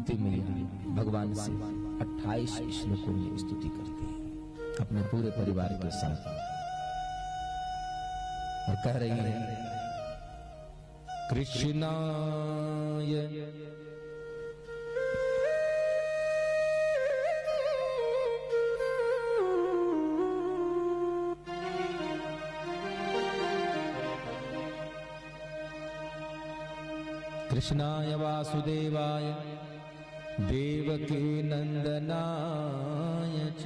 कुंती मैया भगवान से 28 श्लोकों में स्तुति करती है अपने पूरे परिवार के साथ और कह रही है, कृष्णाय कृष्णाय वासुदेवाय देवकी नंदनाय च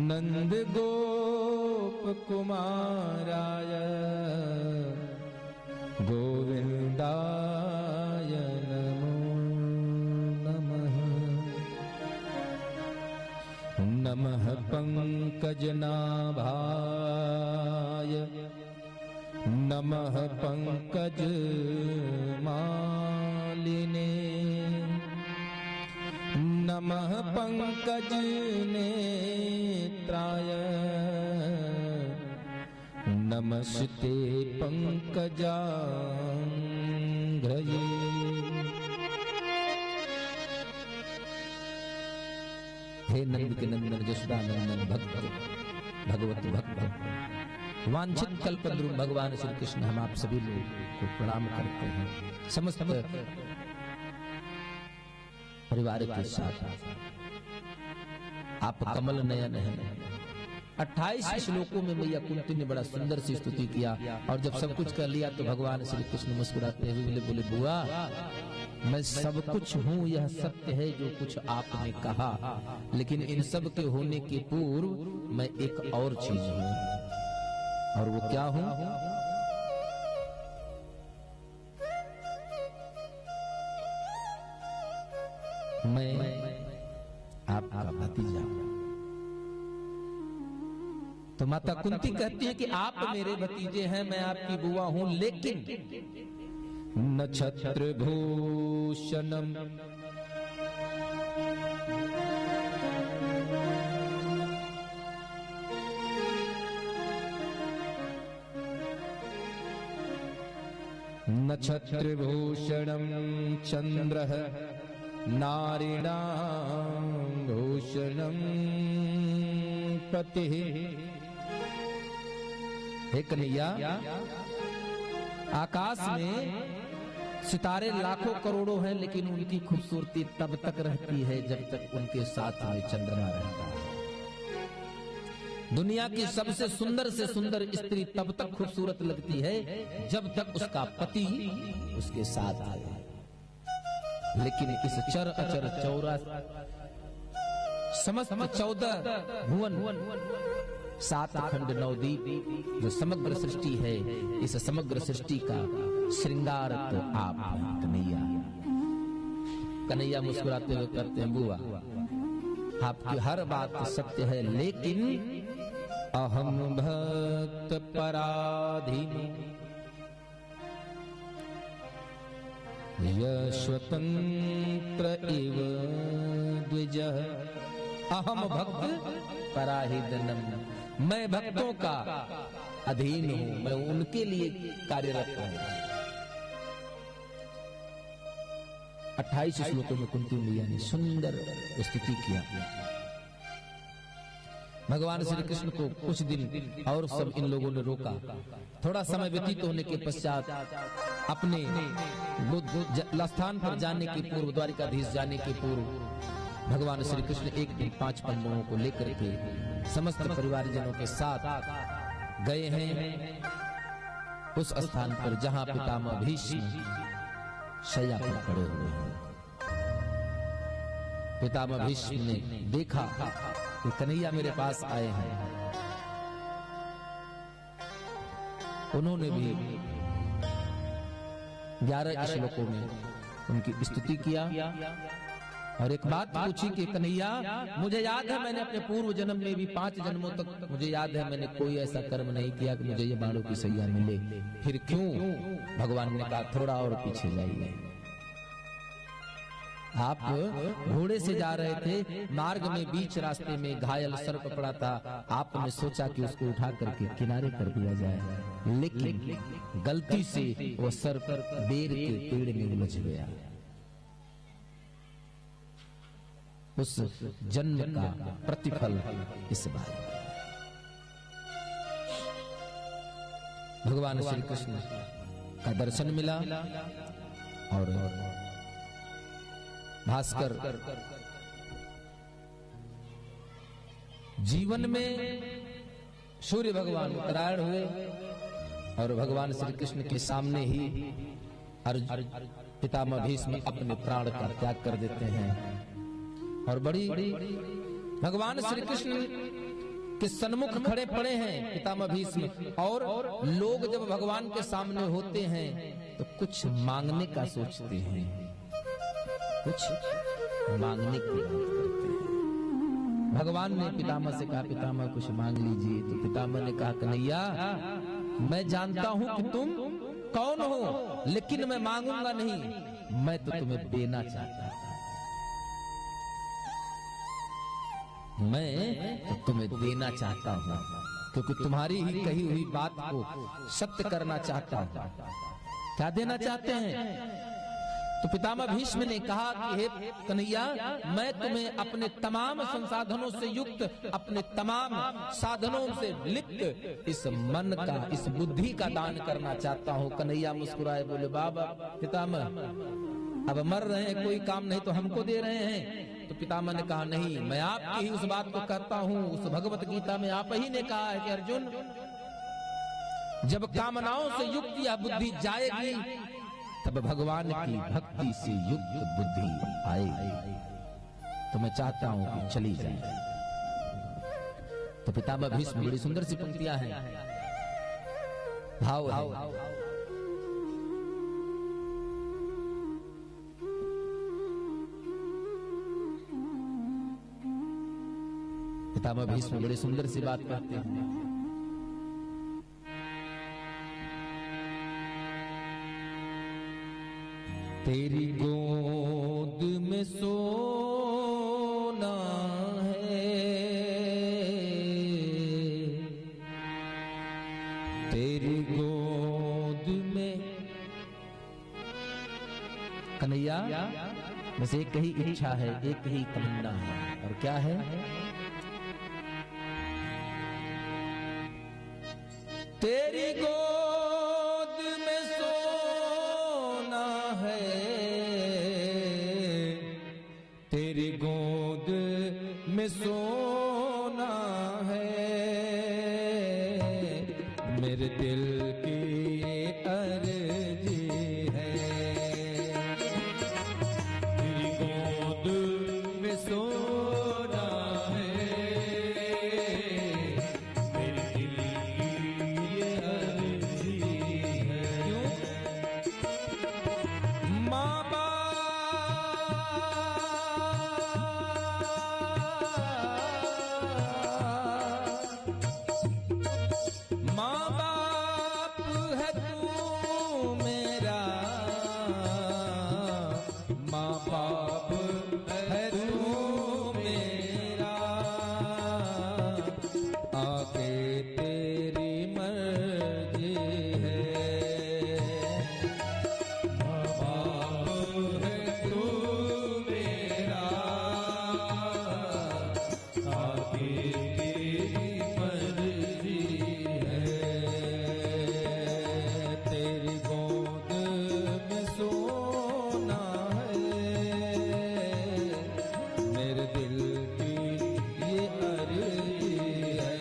नंद गोप कुमाराय गोविंदाय नमो नमः। नमः पंकजनाभाय नमः पंकज मालिने नमः पंकज नेत्राय नमस्ते पंकजांघ्रये। हे नंद के नंदन जसोदानंदन भक्त भगवत भक्त वांछित कल्पद्रुम भगवान श्री कृष्ण, हम आप सभी लोग को प्रणाम करते हैं। समस्त परिवार के साथ आप कमल नयन हैं। 28 श्लोकों में मैया कुंती ने बड़ा सुंदर सी स्तुति किया और जब सब कुछ कर लिया तो भगवान श्री कृष्ण मुस्कुराते हुए बोले, बुआ मैं सब कुछ हूँ, यह सत्य है जो कुछ आपने कहा, लेकिन इन सब के होने के पूर्व मैं एक और चीज हूँ। और वो क्या हूं? मैं आपका भतीजा। तो माता कुंती कहती है कि आप मेरे भतीजे हैं, मैं आपकी बुआ हूं, लेकिन नक्षत्र भूषणम नक्षत्रभूषणं चंद्रः नारिणां भूषणं पतिः। हे कन्हैया, आकाश में सितारे लाखों करोड़ों हैं, लेकिन उनकी खूबसूरती तब तक रहती है जब तक उनके साथ में चंद्रमा रहता है। दुनिया की सबसे सुंदर से सुंदर स्त्री तब तक खूबसूरत लगती है जब तक उसका पति उसके साथ आए। लेकिन इस चर अचर चौरास समस्त 14 भुवन 7 खंड 9 दीप जो समग्र सृष्टि है, इस समग्र सृष्टि का श्रृंगार तो आप कन्हैया। कन्हैया मुस्कुराते हुए करते हैं, बुआ आपकी हर बात सत्य है, लेकिन अहम भक्त पराधीन यशवतंत्र इव द्विजः। अहम भक्त पराधीनम, मैं भक्तों का अधीन हूं, मैं उनके लिए कार्यरत हूं। 28 श्लोकों में कुंती मैया ने सुंदर स्तुति किया। भगवान श्री कृष्ण को कुछ दिन और सब इन लोगों ने रोका। थोड़ा समय व्यतीत होने के पश्चात अपने स्थान पर जाने के पूर्व, द्वारिकाधीश जाने के पूर्व, भगवान श्री कृष्ण एक दिन 5 पांडवों को लेकर के समस्त परिवारजनों के साथ गए हैं उस स्थान पर जहां पितामह भीष्म शैया पर पड़े हुए हैं। पितामह भीष्म ने देखा कि कन्हैया मेरे पास आए हैं। उन्होंने भी 11 श्लोकों में उनकी स्तुति किया और एक बात पूछी कि कन्हैया, मुझे याद है मैंने अपने पूर्व जन्म में भी 5 जन्मों तक मुझे याद है मैंने कोई ऐसा कर्म नहीं किया कि मुझे ये बाणों की सैया मिले, फिर क्यों? भगवान ने कहा थोड़ा और पीछे जाइए। आप घोड़े से जा रहे थे, मार्ग में बीच रास्ते में घायल सर्प पड़ा था, आपने सोचा कि उसको उठा करके किनारे कर दिया जाए, लेकिन गलती से वो सर्प बेर के पेड़ में उलझ गया। उस जन्म का प्रतिफल इस बार भगवान श्री कृष्ण का दर्शन मिला और भास्कर जीवन में सूर्य भगवान उत्तरायण हुए और भगवान श्री कृष्ण के सामने ही पितामह भीष्म अपने प्राण का त्याग कर देते हैं। और बड़ी भगवान श्री कृष्ण के सन्मुख खड़े पड़े हैं पितामह भीष्म, और लोग जब भगवान के सामने होते हैं तो कुछ मांगने का सोचते हैं, कुछ मांगने की बात करते हैं। भगवान ने पितामह से कहा, पितामह कुछ मांग लीजिए। तो पितामह ने कहा, कन्हैया मैं जानता हूं कि तुम कौन हो, लेकिन मैं मांगूंगा नहीं, मैं तो तुम्हें देना चाहता हूं, मैं तो तुम्हें देना चाहता हूं, क्योंकि तुम्हारी ही कही हुई बात को सत्य करना चाहता हूं। क्या देना चाहते हैं? तो पितामह भीष्म ने कहा कि हे कन्हैया, मैं तुम्हें अपने तमाम संसाधनों से युक्त, अपने तमाम साधनों से लिप्त इस मन का, इस बुद्धि का दान करना चाहता हूं। कन्हैया मुस्कुराए बोले, बाबा पितामह अब मर रहे हैं, कोई काम नहीं तो हमको दे रहे हैं। तो पितामह ने कहा, नहीं, मैं आपकी ही उस बात को कहता हूं। उस भगवत गीता में आप ही ने कहा है कि अर्जुन, जब कामनाओं से युक्त यह बुद्धि जाएगी तब भगवान की भक्ति से युक्त बुद्धि आएगी। तो मैं चाहता हूं कि चली जाए। तो पितामह भीष्म, बड़ी सुंदर सी पंक्तियां हैं, भाव है। पितामह भीष्म बड़ी सुंदर सी बात कहते हैं, तेरी गोद में सोना है, तेरी गोद में। कन्हैया बस एक ही इच्छा है, एक ही तमन्ना है, और क्या है? तेरी गोद में सोना है, तेरी गोद में सोना है, मेरे दिल की अर्जी है, तेरी गोद में सोना है, मेरे दिल की अर्जी है। क्यों? माँ बाप है तू मेरा, माँ बाप है तू मेरा, आगे तेरी मर्जी है, माँ बाप है तू मेरा, आगे तेरी मर्जी है, तेरी गोद में सोना है, मेरे दिल की ये अर्जी है।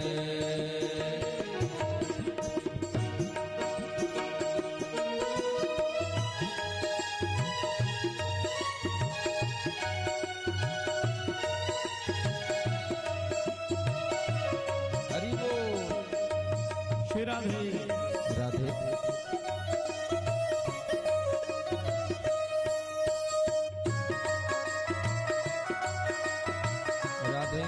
हरि बोल। श्री राधे। राधे। राधे।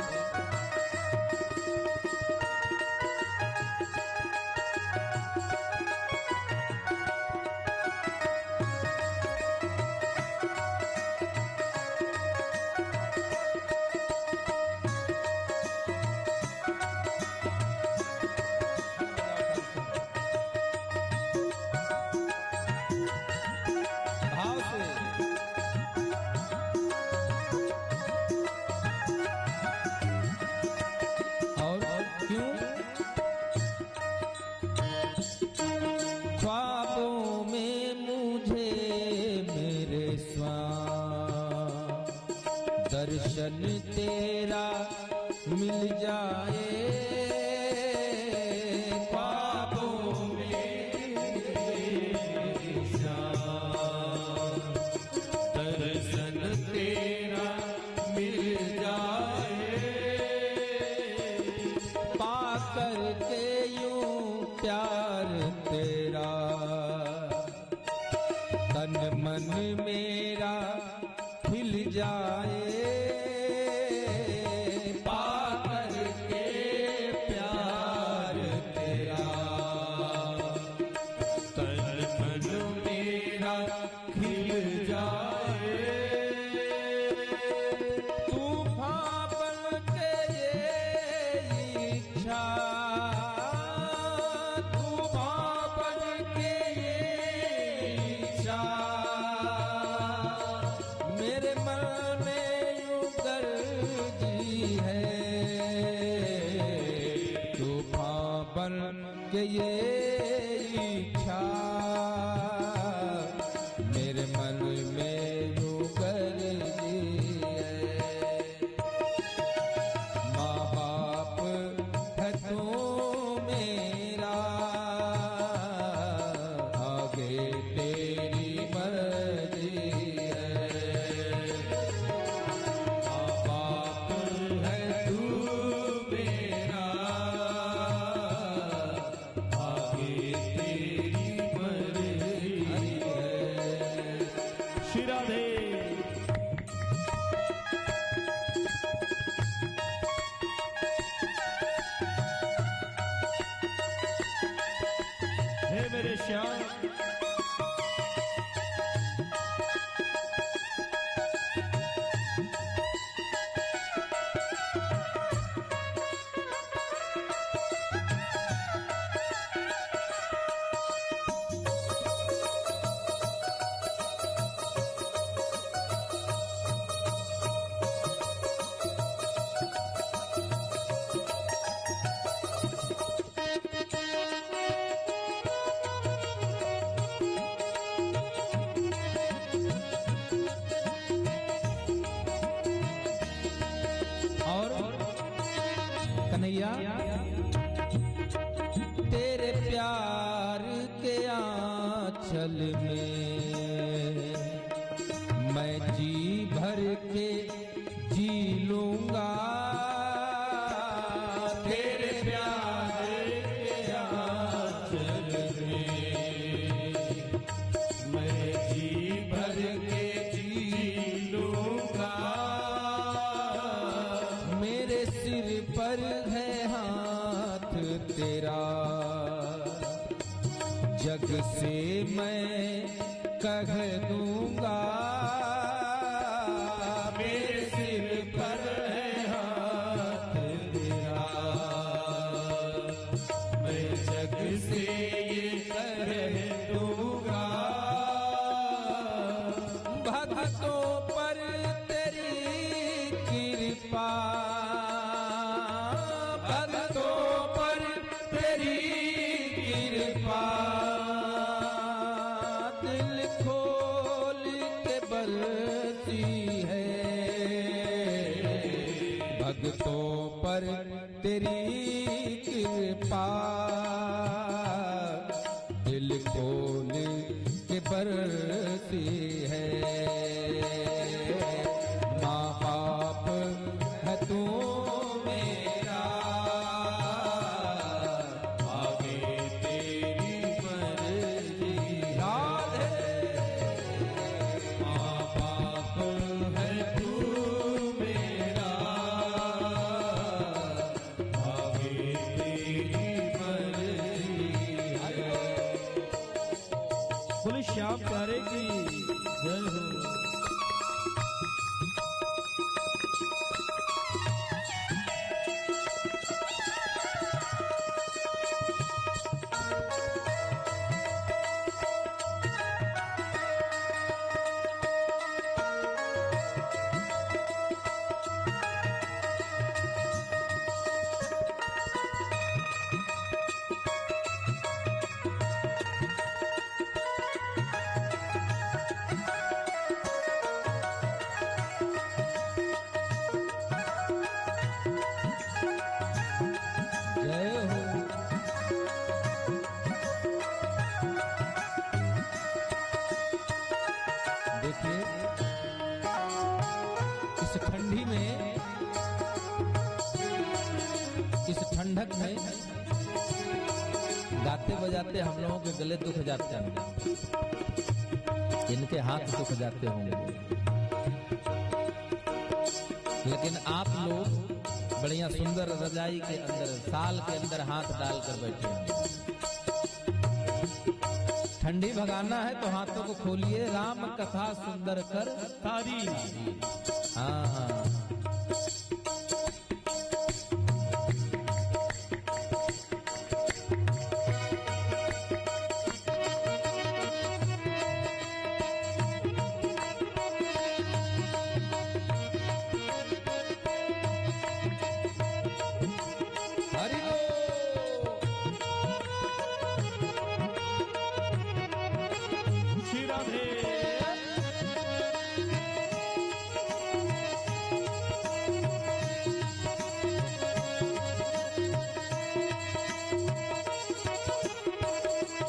तेरा मिल जाए ख्वाबों में दर्शन तेरा मिल जाए पाकर के यूं प्यार तेरा तन मन मेरा खिल जाए पाकर के प्यार तेरा तन मन मेरा खिल जाए तूफान बन के ये इच्छा तूफान बन के ये इच्छा मेरे मन में यूं गरजी है तूफान बन के ये इच्छा मेरे मन में यूं गरजी है माँ बाप है तू मेरा आगे तेरी मर्जी है माँ बाप है तू मेरा आगे तेरी मर्जी है श्री राधे। हे मेरे श्याम और कन्हैया तेरे प्यार के आंचल में मैं जी भर के जी लूंगा तेरे प्यार के आंचल में मैं जी भर के जी लूंगा मेरे सिर पर है हाथ तेरा जग से मैं कह दूंगा मेरे सिर पर है हाथ तेरा मैं जग से ये कह दूंगा भक्तों पर तेरी कृपा भक्तों पर तेरी कृपा दिल खोल के बरसी है भक्तों पर तेरी कृपा दिल खोल के बरसी है माँ बाप है तू मेरा आगे तेरी मर्जी राधे माँ बाप है तू मेरा आगे तेरी मर्जी है बोले श्याम प्यारे की जय हो। बजाते हम लोगों के गले दुख जाते हैं, इनके हाथ दुख जाते होंगे, लेकिन आप लोग बढ़िया सुंदर रजाई के अंदर साल के अंदर हाथ डालकर बैठे हैं। ठंडी भगाना है तो हाथों को खोलिए, राम कथा सुंदर कर तारी। हाँ हाँ। श्री राधे।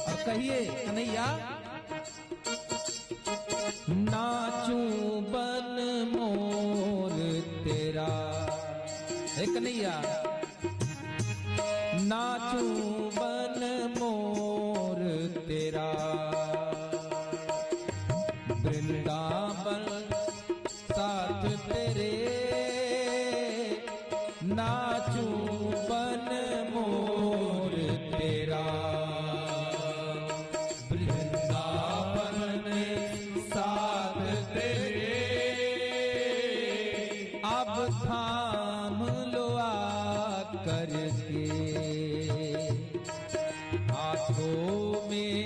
और कहिए कन्हैया, नाचूं बन मोर तेरा, हे कन्हैया, नाचूं बन मोर तेरा, वृंदावन साथ तेरे, नाचूं बन मोर तेरा, वृंदावन साथ तेरे, अब थाम लो आ करके, हाथों में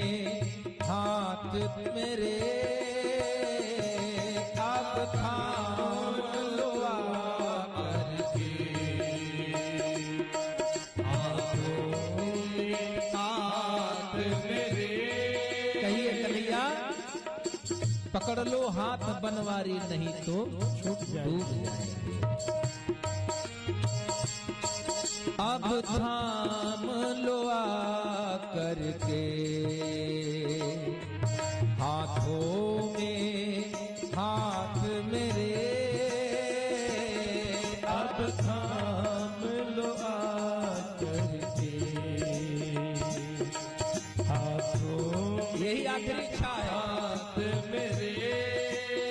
हाथ मेरे, अब थाम लो आ करके, हाथों में हाथ मेरे। कहिए कन्हैया, पकड़ लो हाथ बनवारी, नहीं तो छूट जाए। डूब जाएंगे। अब थाम लो आ करके, हाथों में हाथ मेरे, अब थाम लो आ करके, हाथों, यही आखिरी इच्छा है, हाथ मेरे।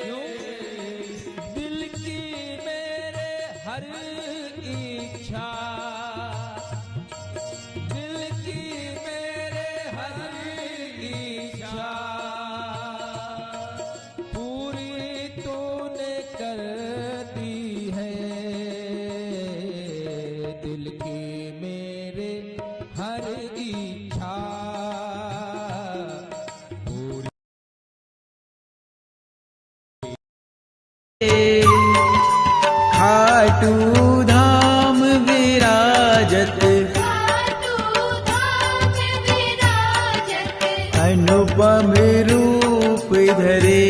क्यों? दिल की मेरे हर इच्छा, दिल की मेरे हर इच्छा, पूरी तूने कर दी है, दिल की मेरे हर इच्छा पूरी। खाटू धाम विराजत, अनुपम रूप धरे,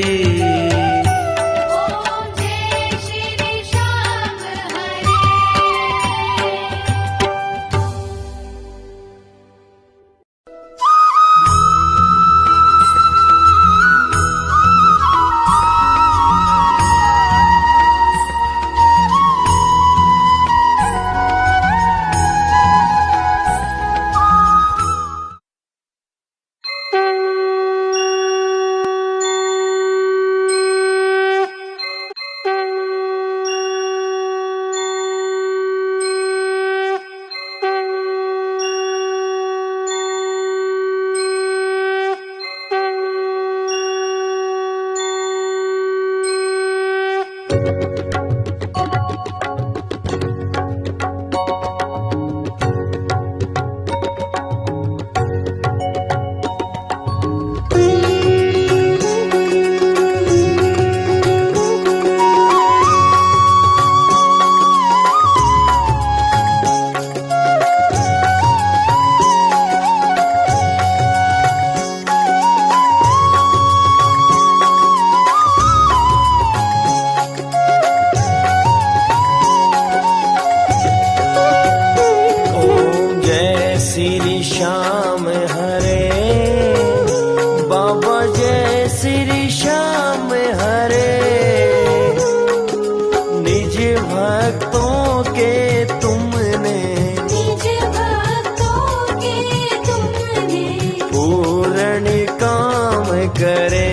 करे।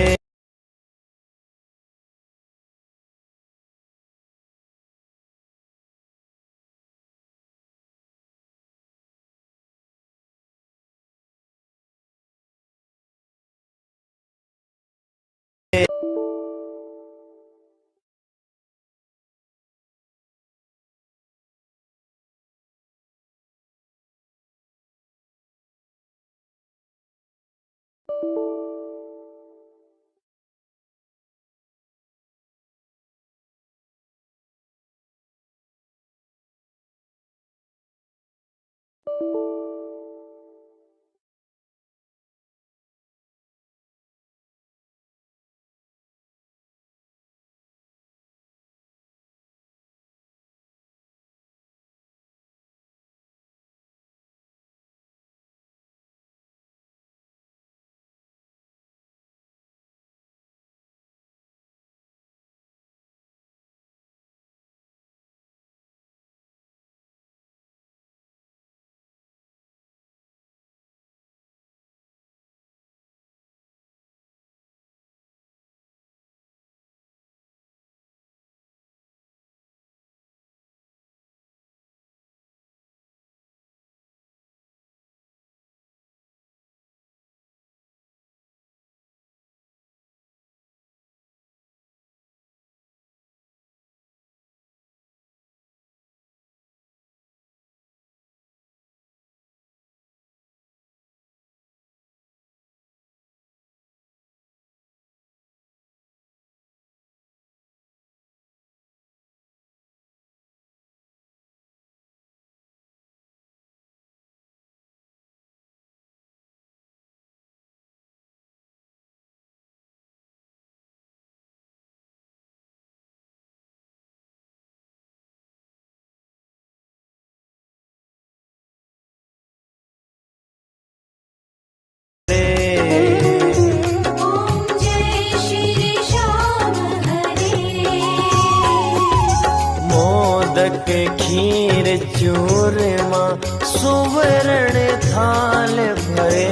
खीर चूरमा सुवर्ण थाल भरे।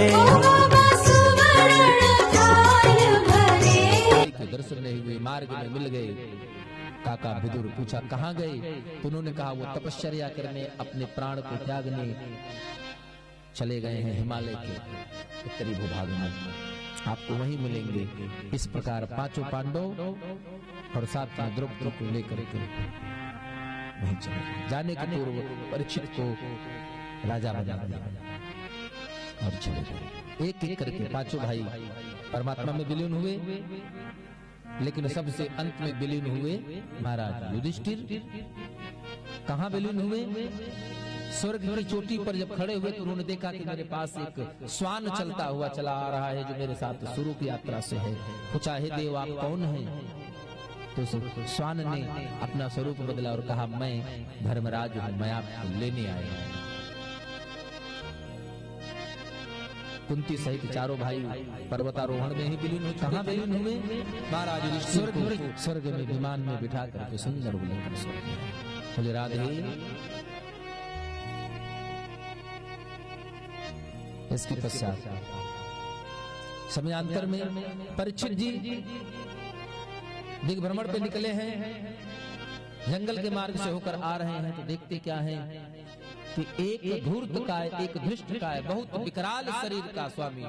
दर्शन नहीं हुए, मार्ग में मिल गए। काका विदुर पूछा कहाँ गए? तो उन्होंने कहा वो तपश्चर्या करने, अपने प्राण को त्यागने चले गए हैं हिमालय के उत्तरी भूभाग में। आपको वहीं मिलेंगे। इस प्रकार पांचों पांडव और साथ में द्रौपदी को लेकर के वहीं चले गए। जाने के पूर्व परीक्षित को राजा बना दिया और चले गए। एक एक करके पांचों भाई परमात्मा में विलीन हुए, लेकिन सबसे अंत में विलीन हुए महाराज युधिष्ठिर। कहां विलीन हुए? स्वर्ग की चोटी पर जब खड़े हुए तो उन्होंने देखा कि मेरे पास एक श्वान चलता हुआ चला आ रहा है जो मेरे साथ शुरू की यात्रा से है। पूछा हे देव आप कौन हैं? तो श्वान ने अपना स्वरूप बदला और कहा मैं धर्मराज हूं, मैं आपको लेने आया हूं। कुंती सहित चारों भाई पर्वतारोहण में ही विलीन हुए। कहां विलीन हुए? महाराज स्वर्ग में विमान में बिठा करके सुंदर बुलंद स्वर्ग में। बोले राधे। इसके पश्चात समयांतर में परीक्षित जी दिग्भ्रमण पे निकले हैं, जंगल के मार्ग से होकर आ रहे हैं। तो देखते क्या है कि एक धूर्तकाय, एक धृष्टकाय, बहुत विकराल शरीर का स्वामी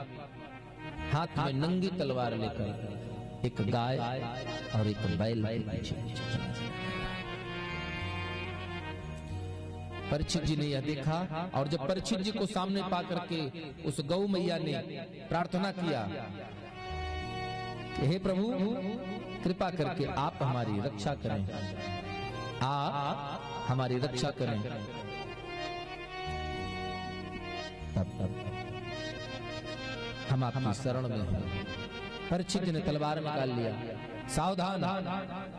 हाथ में नंगी तलवार लेकर एक गाय और एक बैल के पीछे चला। परीक्षित जी ने यह देखा और जब परीक्षित जी को सामने पा करके उस गौ मैया ने प्रार्थना किया कि हे प्रभु कृपा करके आप हमारी रक्षा करें, आप हमारी रक्षा करें। तब हम आपकी शरण में हैं। परीक्षित जी ने तलवार निकाल लिया। सावधान,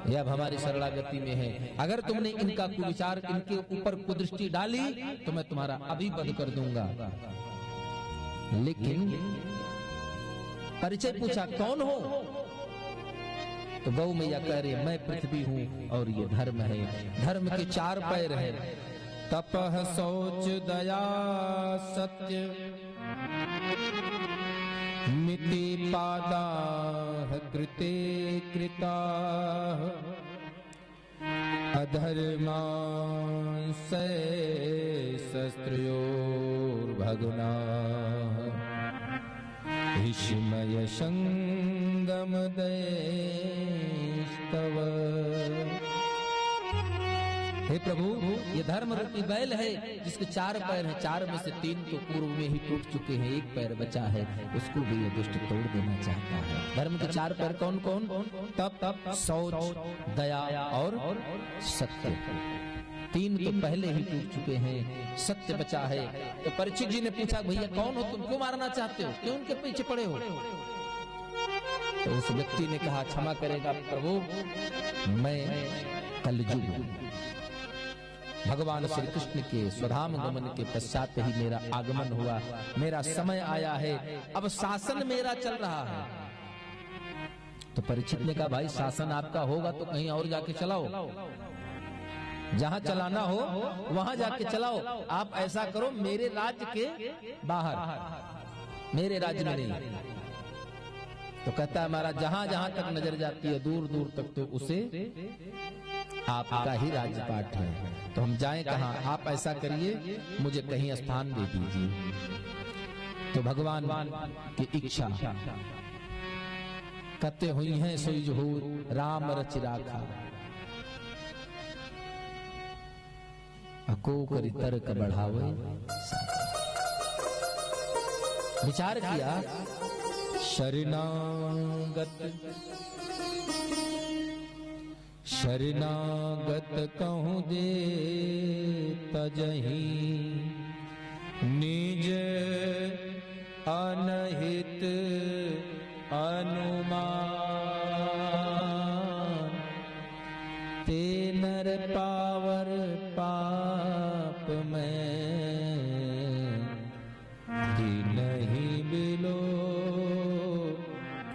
ये अब हमारी शरणागति में है। अगर तुमने इनका कुविचार, इनके ऊपर कुदृष्टि डाली तो मैं तुम्हारा अभी वध कर दूंगा। लेकिन परिचय पूछा कौन हो? तो गौ मैया कह रही मैं पृथ्वी हूं और ये धर्म है। धर्म के 4 पैर हैं। तपः शौच दया सत्य मिति पादाः कृते कृताः अधर्मांसे शस्त्रयोर्भग्नाः विस्मय संगम देस्तव। हे प्रभु, ये धर्म रूपी बैल है जिसके 4 पैर हैं, 4 में से 3 तो पूर्व में ही टूट चुके हैं, 1 पैर बचा है, उसको भी ये दुष्ट तोड़ देना चाहता है। धर्म के 4 पैर कौन कौन? तप, शौच, दया और सत्य। 3 तो पहले ही टूट चुके हैं, सत्य बचा है। तो परीक्षित जी ने पूछा, भैया कौन हो तुम, क्यों मारना चाहते हो, क्यों उनके पीछे पड़े हो? तो उस व्यक्ति ने कहा, क्षमा करेगा प्रभु, मैं कलयुग हूं। भगवान श्री कृष्ण के स्वधाम गमन के पश्चात ही मेरा आगमन हुआ, मेरा समय आया है, अब शासन मेरा चल रहा है। तो परीक्षित ने कहा, भाई शासन आपका होगा तो कहीं और जाके चलाओ, जहां चलाना हो वहां जाके चलाओ। आप ऐसा करो, मेरे राज्य के बाहर, मेरे राज्य में नहीं। तो कहता है, हमारा जहां जहां तक नजर जाती है, दूर दूर तक तो उसे आपका ही राजपाट है, तो हम जाएं कहां? आप ऐसा करिए, मुझे कहीं स्थान दे दीजिए। तो भगवान की इच्छा कहते हुई हैं, सोई जो राम रचि राखा, अको करि तर्क बढ़ावे। विचार किया, शरणागत कहूँ दे तजही, निज अनहित अनुमान, ते नर पावर पाप में नहीं बिलो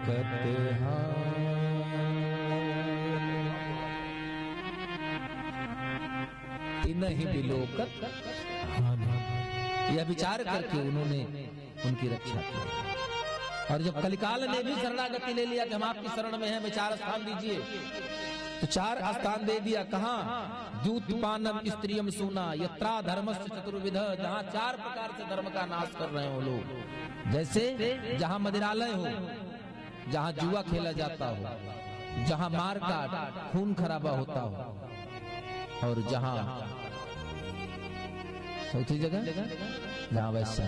कतहा। नहीं बिलोकत, यह विचार करके उन्होंने उनकी रक्षा की। और जब कलिकाल ने भी शरणागति ले लिया कि हम आपकी शरण में हैं, हमें 4 स्थान दीजिए, तो 4 स्थान दे दिया। कहाँ? द्यूतपानम स्त्रियम सूना यत्रा धर्मस्य चतुर्विध, जहाँ 4 प्रकार से धर्म का नाश कर रहे हो लोग। जैसे जहाँ मदिरालय हो, जहाँ जुआ खेला जाता हो, जहाँ मार काट खून खराबा होता हो, और जहाँ चौथी जगह जहाँ वैश्य।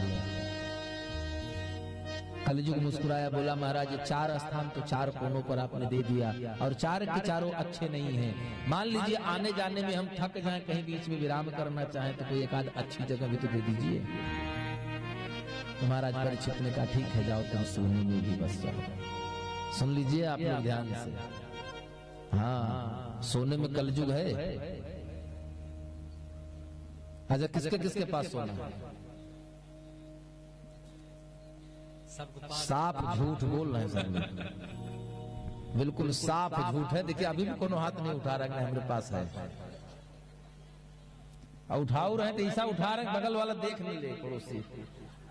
कलयुग मुस्कुराया, बोला महाराज 4 स्थान तो 4 कोनों पर आपने दे दिया, और 4 के 4 अच्छे नहीं हैं। मान लीजिए आने जाने में हम थक जाएं, कहीं बीच में विराम करना चाहें, तो कोई 1 अच्छी जगह भी तो दे दीजिए। तो महाराज परीक्षित ने कहा, ठीक है, जाओ तुम सोने में भी बस जाओ। सुन लीजिए आप लोग ध्यान से, हाँ, सोने में कलयुग है। अच्छा, किसके किसके पास सोना है? साफ झूठ बोल रहे हैं सब लोग, बिल्कुल साफ झूठ है। देखिए अभी भी कोनो हाथ नहीं उठा रहा है, हमारे पास है। और उठाओ रहे तो ऐसा उठा रहे, बगल वाला देख नहीं ले, पड़ोसी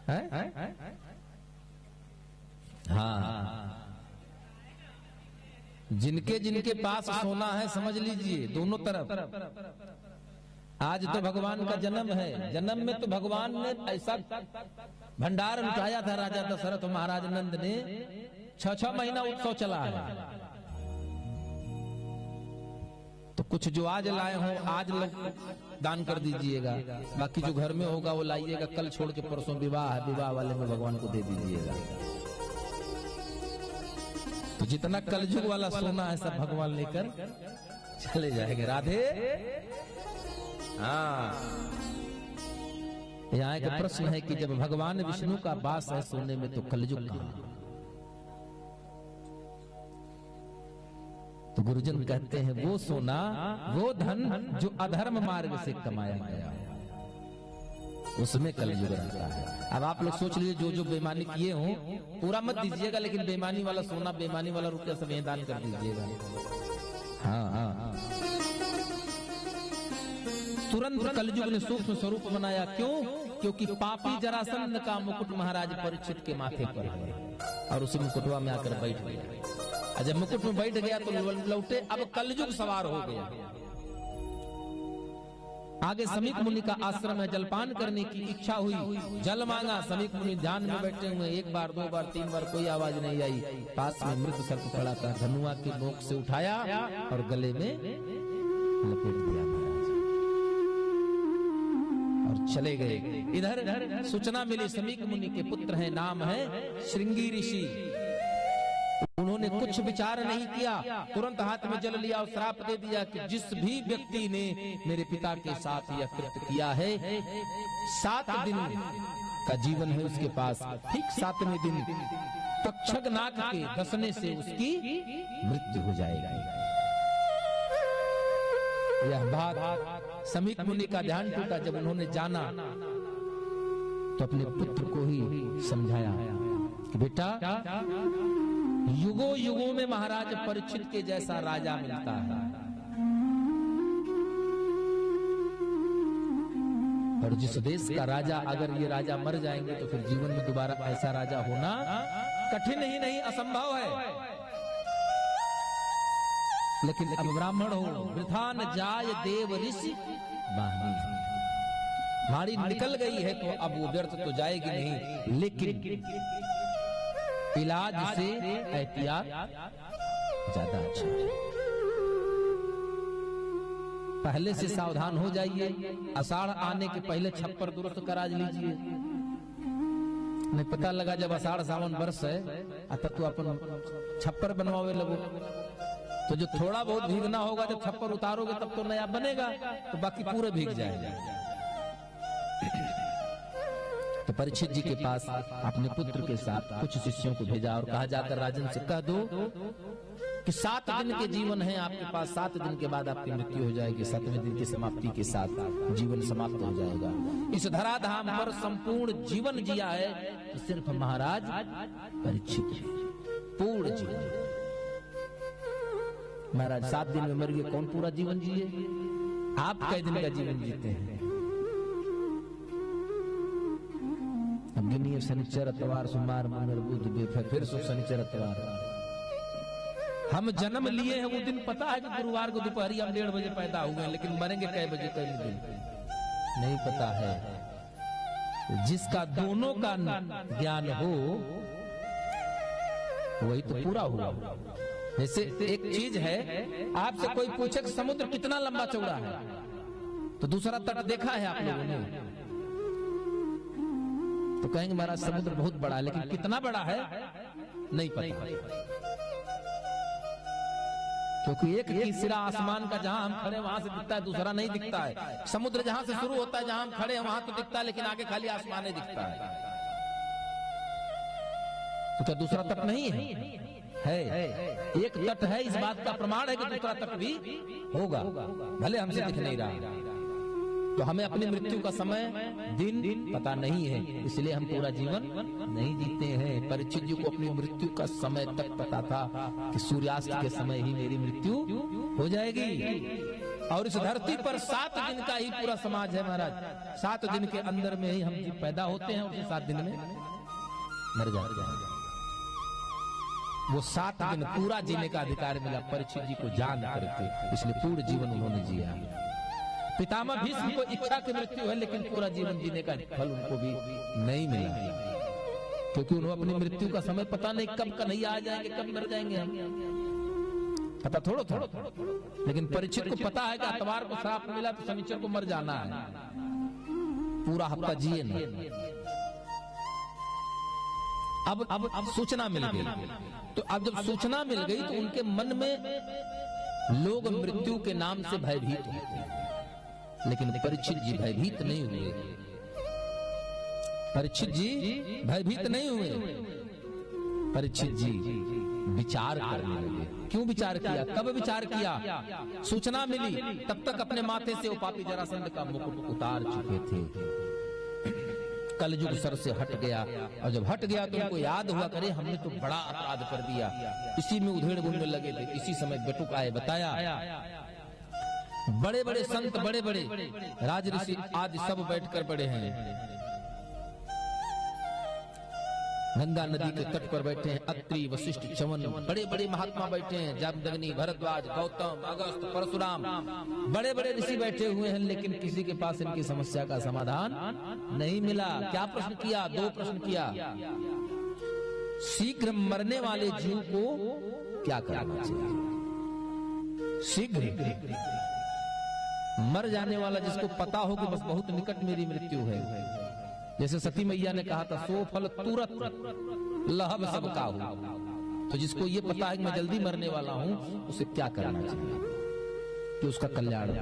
है। हाँ, जिनके जिनके पास सोना है समझ लीजिए, दोनों तरफ। आज तो भगवान का जन्म है, जन्म में तो भगवान ने ऐसा भंडार लुटाया था राजा दशरथ महाराज नंद ने, 6-6 महीना उत्सव चला है। तो कुछ जो आज लाए हो, आज लोग दान कर दीजिएगा, बाकी जो घर में होगा वो लाइएगा, कल छोड़ के परसों विवाह है, विवाह वाले में भगवान को दे दीजिएगा। तो जितना कलयुग वाला सोना है सब भगवान लेकर चले जाएंगे। राधे। हाँ, यहाँ एक प्रश्न है कि जब भगवान विष्णु का वास है सोने में, तो कलयुग कहाँ? तो गुरुजन कहते हैं, वो सोना, वो धन जो अधर्म मार्ग से कमाया गया, उसमें कलयुग रहता है। अब आप लोग सोच लीजिए, जो जो बेईमानी किए हों, पूरा मत दीजिएगा, लेकिन बेईमानी वाला सोना, बेईमानी वाला रुपया सब यहीं दान कर दीजिएगा। हाँ हाँ, तुरंत कलयुग ने सूक्ष्म स्वरूप बनाया। क्यों? क्योंकि पापी जरासंध का मुकुट महाराज परीक्षित के माथे पर है। और उसी मुकुटवा में आकर बैठ गया। और जब मुकुट में बैठ गया तो लौटे, अब कलयुग सवार हो गया। आगे समीक मुनि का आश्रम है, जलपान करने की इच्छा हुई, जल मांगा। समीक मुनि ध्यान में बैठे हुए, एक बार, दो बार, तीन बार, कोई आवाज नहीं आई। पास में मृत सर्प पड़ा था, धनुआ की नोक से उठाया और गले में लपेट दिया महाराज और चले गए। इधर सूचना मिली, समीक मुनि के पुत्र हैं, नाम है श्रृंगी ऋषि। उन्होंने कुछ विचार नहीं किया, तुरंत हाथ में जल लिया और श्राप दे दिया कि जिस भी व्यक्ति ने मेरे पिता के साथ यह कृत्य किया है, 7 दिन का जीवन है उसके पास, ठीक 7वें दिन तक्षक नाग के डसने से उसकी मृत्यु हो जाएगी। यह बात समीक मुनि का ध्यान टूटा। जब उन्होंने जाना तो अपने पुत्र को ही समझाया कि बेटा, युगों युगों में महाराज परीक्षित के जैसा राजा मिलता है, और जिस देश का राजा, अगर ये राजा मर जाएंगे तो फिर जीवन में दोबारा ऐसा राजा होना कठिन ही नहीं, असंभव है। लेकिन अब ब्राह्मण हो, वृथा न जाय देव ऋषि वाणी। वाणी निकल गई है तो अब वो व्यर्थ तो जाएगी नहीं, लेकिन इलाज से एहतियात ज्यादा अच्छा है। पहले से सावधान हो जाइए, आषाढ़ आने के पहले छप्पर दुरुस्त करा लीजिए। नहीं पता लगा जब आषाढ़ सावन वर्ष है तब तो अपन छप्पर बनवावे लगो, तो जो थोड़ा बहुत भीगना होगा जब छप्पर उतारोगे तब तो नया बनेगा, तो बाकी पूरे भीग जाएगा। तो परीक्षित जी के पास अपने पुत्र के साथ कुछ शिष्यों को भेजा और कहा, जाकर राजन से कह दो कि 7 दिन के जीवन है आपके पास, 7 दिन के बाद आपकी मृत्यु हो जाएगी, 7वें दिन की समाप्ति के साथ जीवन समाप्त हो जाएगा। इस धराधाम पर संपूर्ण जीवन जिया है तो सिर्फ महाराज परीक्षित है, पूर्ण जीवन। महाराज 7 दिन में मर गए, कौन पूरा जीवन जिए? आप कई दिन का जीवन जीते हैं? गिनिए शनिचर इतवार सोमवार मंगल बुध फिर शनिचर इतवार। हम जन्म लिए हैं वो दिन पता है कि गुरुवार को दोपहरी हम 1:30 बजे पैदा हुए हैं, लेकिन मरेंगे कई बजे कई दिन नहीं पता है। जिसका दोनों का ज्ञान हो वही तो पूरा हुआ। जैसे एक चीज है, आपसे कोई पूछे कि समुद्र कितना लंबा चौड़ा है, तो दूसरा तट देखा है आप लोगों ने, तो कहेंगे महाराज समुद्र बहुत बड़ा है, लेकिन कितना बड़ा है नहीं पता, क्योंकि एक ही सिरा आसमान का जहां हम खड़े वहां से दिखता है, दूसरा नहीं दिखता है। समुद्र जहां से शुरू होता है, जहां हम खड़े हैं वहां तो दिखता है, लेकिन आगे खाली आसमान ही दिखता है। तो क्या दूसरा तट नहीं है? एक तट है, इस बात का प्रमाण है कि दूसरा तट भी होगा, भले हमसे दिख नहीं रहा। तो हमें अपनी मृत्यु का समय दिन पता नहीं है, इसलिए हम पूरा जीवन नहीं जीते हैं। परीक्षित जी को अपनी मृत्यु का समय तक पता था कि सूर्यास्त के समय ही मेरी मृत्यु हो जाएगी। और इस धरती पर 7 दिन का ही पूरा समाज है महाराज। 7 दिन के अंदर में ही हम पैदा होते हैं और 7 दिन में मर जाते हैं। वो 7 दिन पूरा जीने का अधिकार मिला परीक्षित जी को जान करके, इसलिए पूर्ण जीवन उन्होंने जिया। पितामह भीष्म को इच्छा की मृत्यु है, लेकिन पूरा जीवन जीने का फल उनको भी नहीं मिला, क्योंकि उन्होंने अपनी मृत्यु का समय पता नहीं कब कन्हैया आ जाएंगे, कब मर जाएंगे हम पता थोड़ा। लेकिन परीक्षित को पता है कि इतवार को श्राप मिला तो शनिचर को मर जाना है, पूरा हफ्ता जिए ना। अब सूचना मिल गई, तो अब जब सूचना मिल गई तो उनके मन में लोग मृत्यु के नाम से भयभीत होते हैं, लेकिन परीक्षित जी भयभीत नहीं हुए। परीक्षित जी भयभीत नहीं हुए। परीक्षित जी विचार करने लगे। क्यों विचार किया? कब विचार किया? सूचना मिली, तब तक अपने माथे से वो पापी जरासंध का मुकुट उतार चुके थे। कलयुग सर से हट गया, और जब हट गया तो उनको याद हुआ, करे हमने तो बड़ा अपराध कर दिया। इसी में उधेड़ बुनने लगे थे। इसी समय बेटुक आए, बताया बड़े बड़े संत, बड़े बड़े राजऋषि आदि सब बैठकर बड़े हैं। गंगा नदी के तट पर बैठे हैं अत्रि, वशिष्ठ, च्यवन, बड़े बड़े महात्मा बैठे हैं, जमदग्नि, भरद्वाज, गौतम, अगस्त, परशुराम, बड़े बड़े ऋषि बैठे हुए हैं, लेकिन किसी के पास इनकी समस्या का समाधान नहीं मिला। क्या प्रश्न किया? 2 प्रश्न किया। शीघ्र मरने वाले जीव को क्या करना चाहिए? शीघ्र मर जाने वाला, जिसको पता हो कि बस बहुत निकट मेरी मृत्यु है, जैसे सती मैया ने कहा था, सो फल तुरत लहब सबका हो। तो जिसको ये पता है कि मैं जल्दी मरने वाला हूं, उसे क्या करना चाहिए कि उसका कल्याण हो।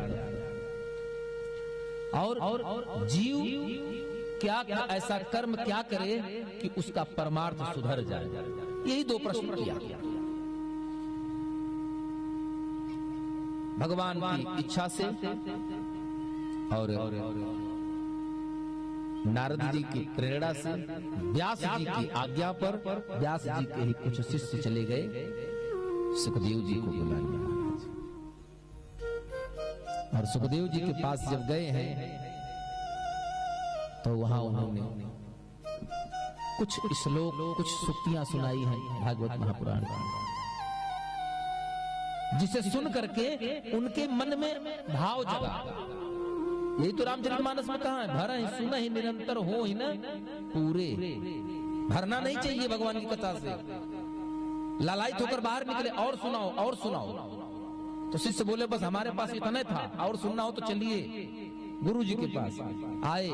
और जीव क्या ऐसा कर्म क्या करे कि उसका परमार्थ सुधर जाए? यही 2 प्रश्न किया। भगवान की इच्छा से और नारद जी की प्रेरणा से, व्यास जी की आज्ञा पर, व्यास जी के ही कुछ शिष्य चले गए सुखदेव जी को बुलाने। और सुखदेव जी के पास जब गए हैं तो वहां उन्होंने कुछ श्लोक, कुछ सूक्तियां सुनाई हैं भागवत महापुराण की, जिसे सुन करके उनके मन में भाव जगा। यही तो रामचरितमानस में कहा है, भर ही सुन ही निरंतर हो ही न पूरे। भरना नहीं चाहिए भगवान की कथा से, लालायित होकर बाहर निकले, और सुनाओ और सुनाओ। तो शिष्य बोले बस हमारे पास इतना था, और सुनना हो तो चलिए गुरु जी के पास। आए,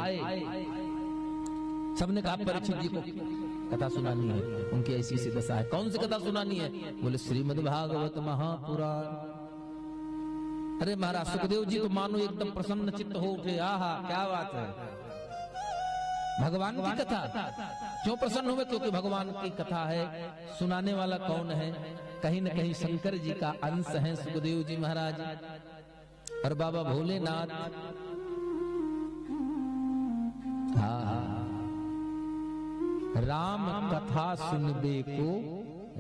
सबने कहा परीक्षित जी को कथा सुनानी है, उनकी ऐसी सी दशा है। कौन सी कथा सुनानी है? बोले श्रीमद् भागवत महापुराण। अरे महाराज, सुखदेव जी तो मानो एकदम प्रसन्न चित्त हो उठे। आहा, क्या बात है, भगवान की कथा। क्यों प्रसन्न हुए? क्योंकि भगवान की कथा है। सुनाने वाला कौन है? कहीं न कहीं शंकर जी का अंश है सुखदेव जी महाराज और बाबा भोलेनाथ। राम कथा सुनबे को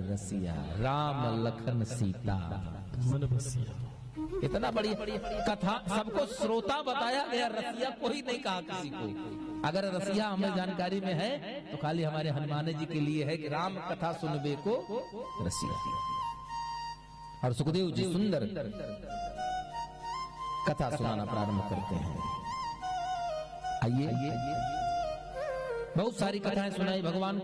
रसिया, राम लखन सीता मन बसिया। इतना बड़ी कथा, सबको श्रोता बताया गया, रसिया कोई नहीं कहा किसी को। अगर रसिया हमें जानकारी में है तो खाली हमारे हनुमान जी के लिए है कि राम कथा सुनबे को रसिया। और सुखदेव जी सुंदर कथा सुनाना प्रारंभ करते हैं। आइए, बहुत सारी कथाएं सुनाई। भगवान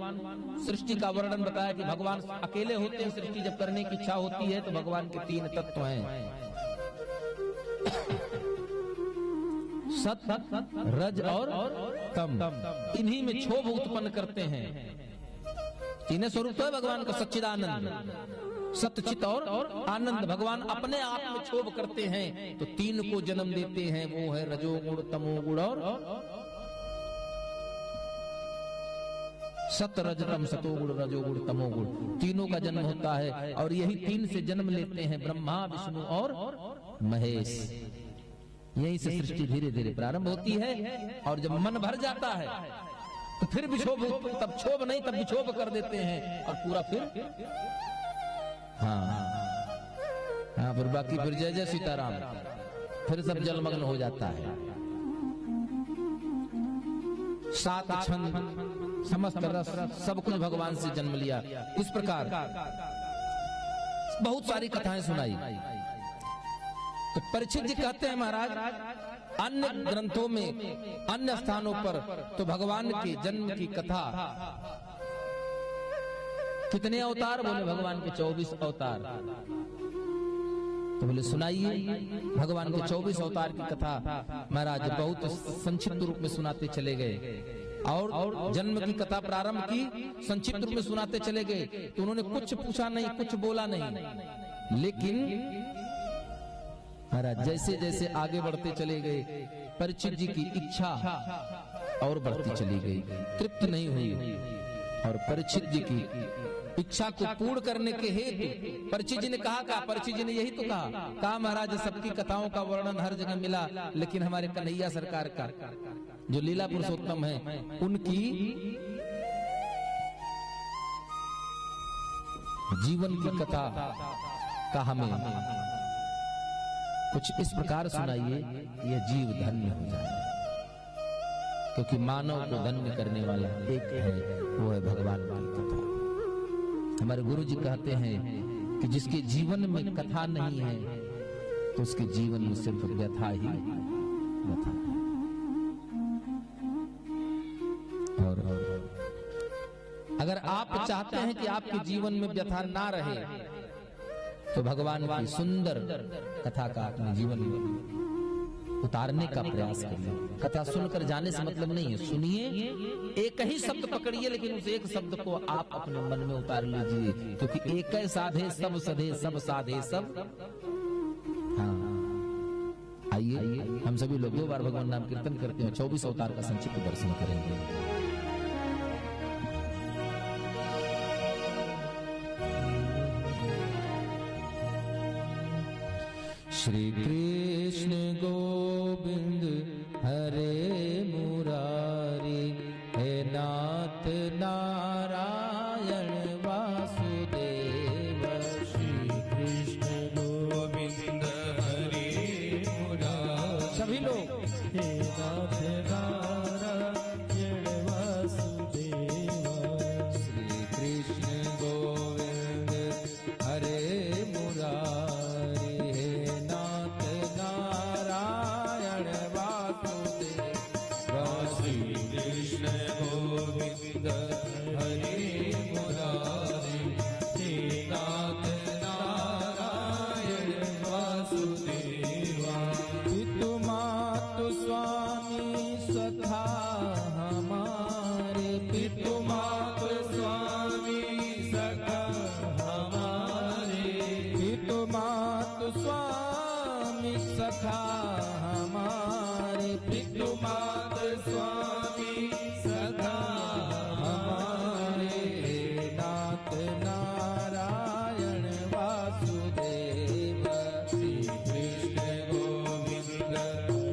सृष्टि का वर्णन बताया कि भगवान अकेले होते हैं, सृष्टि जब करने की इच्छा होती है तो भगवान के 3 तत्व हैं, सत, रज और तम। इन्हीं में क्षोभ उत्पन्न करते हैं। 3 स्वरूप तो है भगवान का, सच्चिदानंद, सत्य, चित और आनंद। भगवान अपने आप में क्षोभ करते हैं तो 3 को जन्म देते हैं, वो है रजोगुण, तमोगुण और सत, रज, तम, सतोगुण, रजोगुण, तमोगुण। तीनों का जन्म होता है और यही 3 से जन्म लेते हैं ब्रह्मा, विष्णु और महेश। यहीं से सृष्टि धीरे धीरे प्रारंभ होती है। और जब मन भर जाता है तो फिर विक्षोभ, तब क्षोभ नहीं, तब विक्षोभ कर देते हैं और पूरा फिर हाँ फिर बाकी फिर जय जय सीताराम, फिर सब जलमग्न हो जाता है। 7 छंद, समस्त रस, सब कुछ भगवान से जन्म लिया। इस प्रकार बहुत सारी कथाएं सुनाई। तो परीक्षित जी कहते हैं महाराज, अन्य ग्रंथों में, अन्य स्थानों पर तो भगवान के जन्म की कथा, कितने अवतार? बोले भगवान के 24 अवतार। तो बोले सुनाइए भगवान के 24 अवतार की कथा। महाराज बहुत संक्षिप्त रूप में सुनाते चले गए और जन्म की कथा प्रारंभ की, संक्षिप्त रूप में सुनाते चले गए। तो उन्होंने कुछ पूछा नहीं, कुछ बोला नहीं, लेकिन महाराज जैसे जैसे आगे बढ़ते चले गए, परीक्षित जी की इच्छा और बढ़ती चली गई, तृप्त नहीं हुई। और परीक्षित जी की इच्छा को पूर्ण करने के हेतु परीक्षित जी ने कहा, परीक्षित जी ने यही तो कहा महाराज सबकी कथाओं का वर्णन हर जगह मिला, लेकिन हमारे कन्हैया सरकार का जो लीला पुरुषोत्तम है, उनकी जीवन की कथा का हमें कुछ इस प्रकार सुनाइए, यह जीव धन्य हो जाए। क्योंकि मानव को धन्य करने वाला एक है, वो है भगवान की कथा। हमारे गुरु जी कहते हैं कि जिसके जीवन में कथा नहीं है तो उसके जीवन में सिर्फ व्यथा ही व्यथा है। और अगर आप चाहते हैं कि आपके जीवन में व्यथा ना रहे तो भगवान की सुंदर कथा का अपने जीवन में उतारने का प्रयास करिए। कथा सुनकर जाने से मतलब नहीं है, सुनिए, एक ही शब्द पकड़िए, लेकिन उस एक शब्द को आप अपने मन में उतार लीजिए, क्योंकि एक साधे सब सधे, सब साधे सब। हाँ, आइए हम सभी लोग 2 बार भगवान नाम कीर्तन करते हैं, 24 अवतार का संक्षिप्त दर्शन करेंगे। श्री कृष्ण गोविंद हरे मुरारी, हे नाथ नारायण वासुदेव। श्री कृष्ण गोविंद हरे मुरारी, सभी लोग हे नाथ नारायण वासुदेव। श्री कृष्ण गोविंद हरे मुरारी, हे नाथ नारायण वासुदेव। श्री कृष्ण गोविंद हरे मुरारी, हे नाथ नारायण वासुदेवा। पितु मातु स्वामी सखा हमारे, पितु मातु स्वामी सखा हमारे, पितु मातु स्वामी सखा हमारे, पितु मातु स्वामी सखा हमारे। हे नाथ नारायण वासुदेव। श्री कृष्ण गोविंद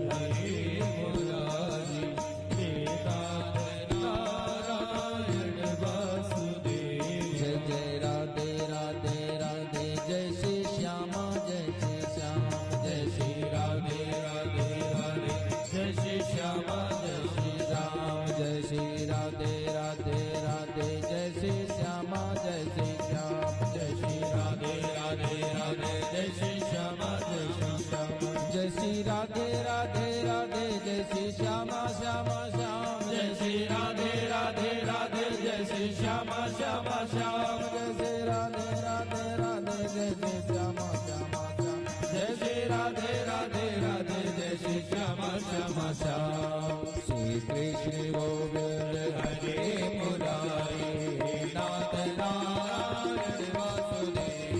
हरे मुरारी, हे नाथ नारायण वासुदेव। जय जय राधे राधे राधे, जय श्री श्यामा जय श्री श्याम, जय श्री राधे राधे राधे, जय श्री श्यामा जय श्री राम। जय श्री राधे राधे राधे, जय श्री श्यामा जय श्री श्याम, जय श्री राधे राधे राधे, जय श्री श्यामा जय श्री श्याम। जय श्री राधे राधे राधे, जय श्री श्यामा श्यामा श्याम, जय श्री राधे राधे राधे, जय श्री श्यामा श्यामा श्याम। जय श्री राधे राधे राधे, जय श्री श्यामा श्यामा श्याम, जय श्री राधे राधे राधे, जय श्री श्यामा श्यामा श्याम। श्री कृष्ण गोविंद हरे मुरारी, हे नाथ नारायण वासुदेव।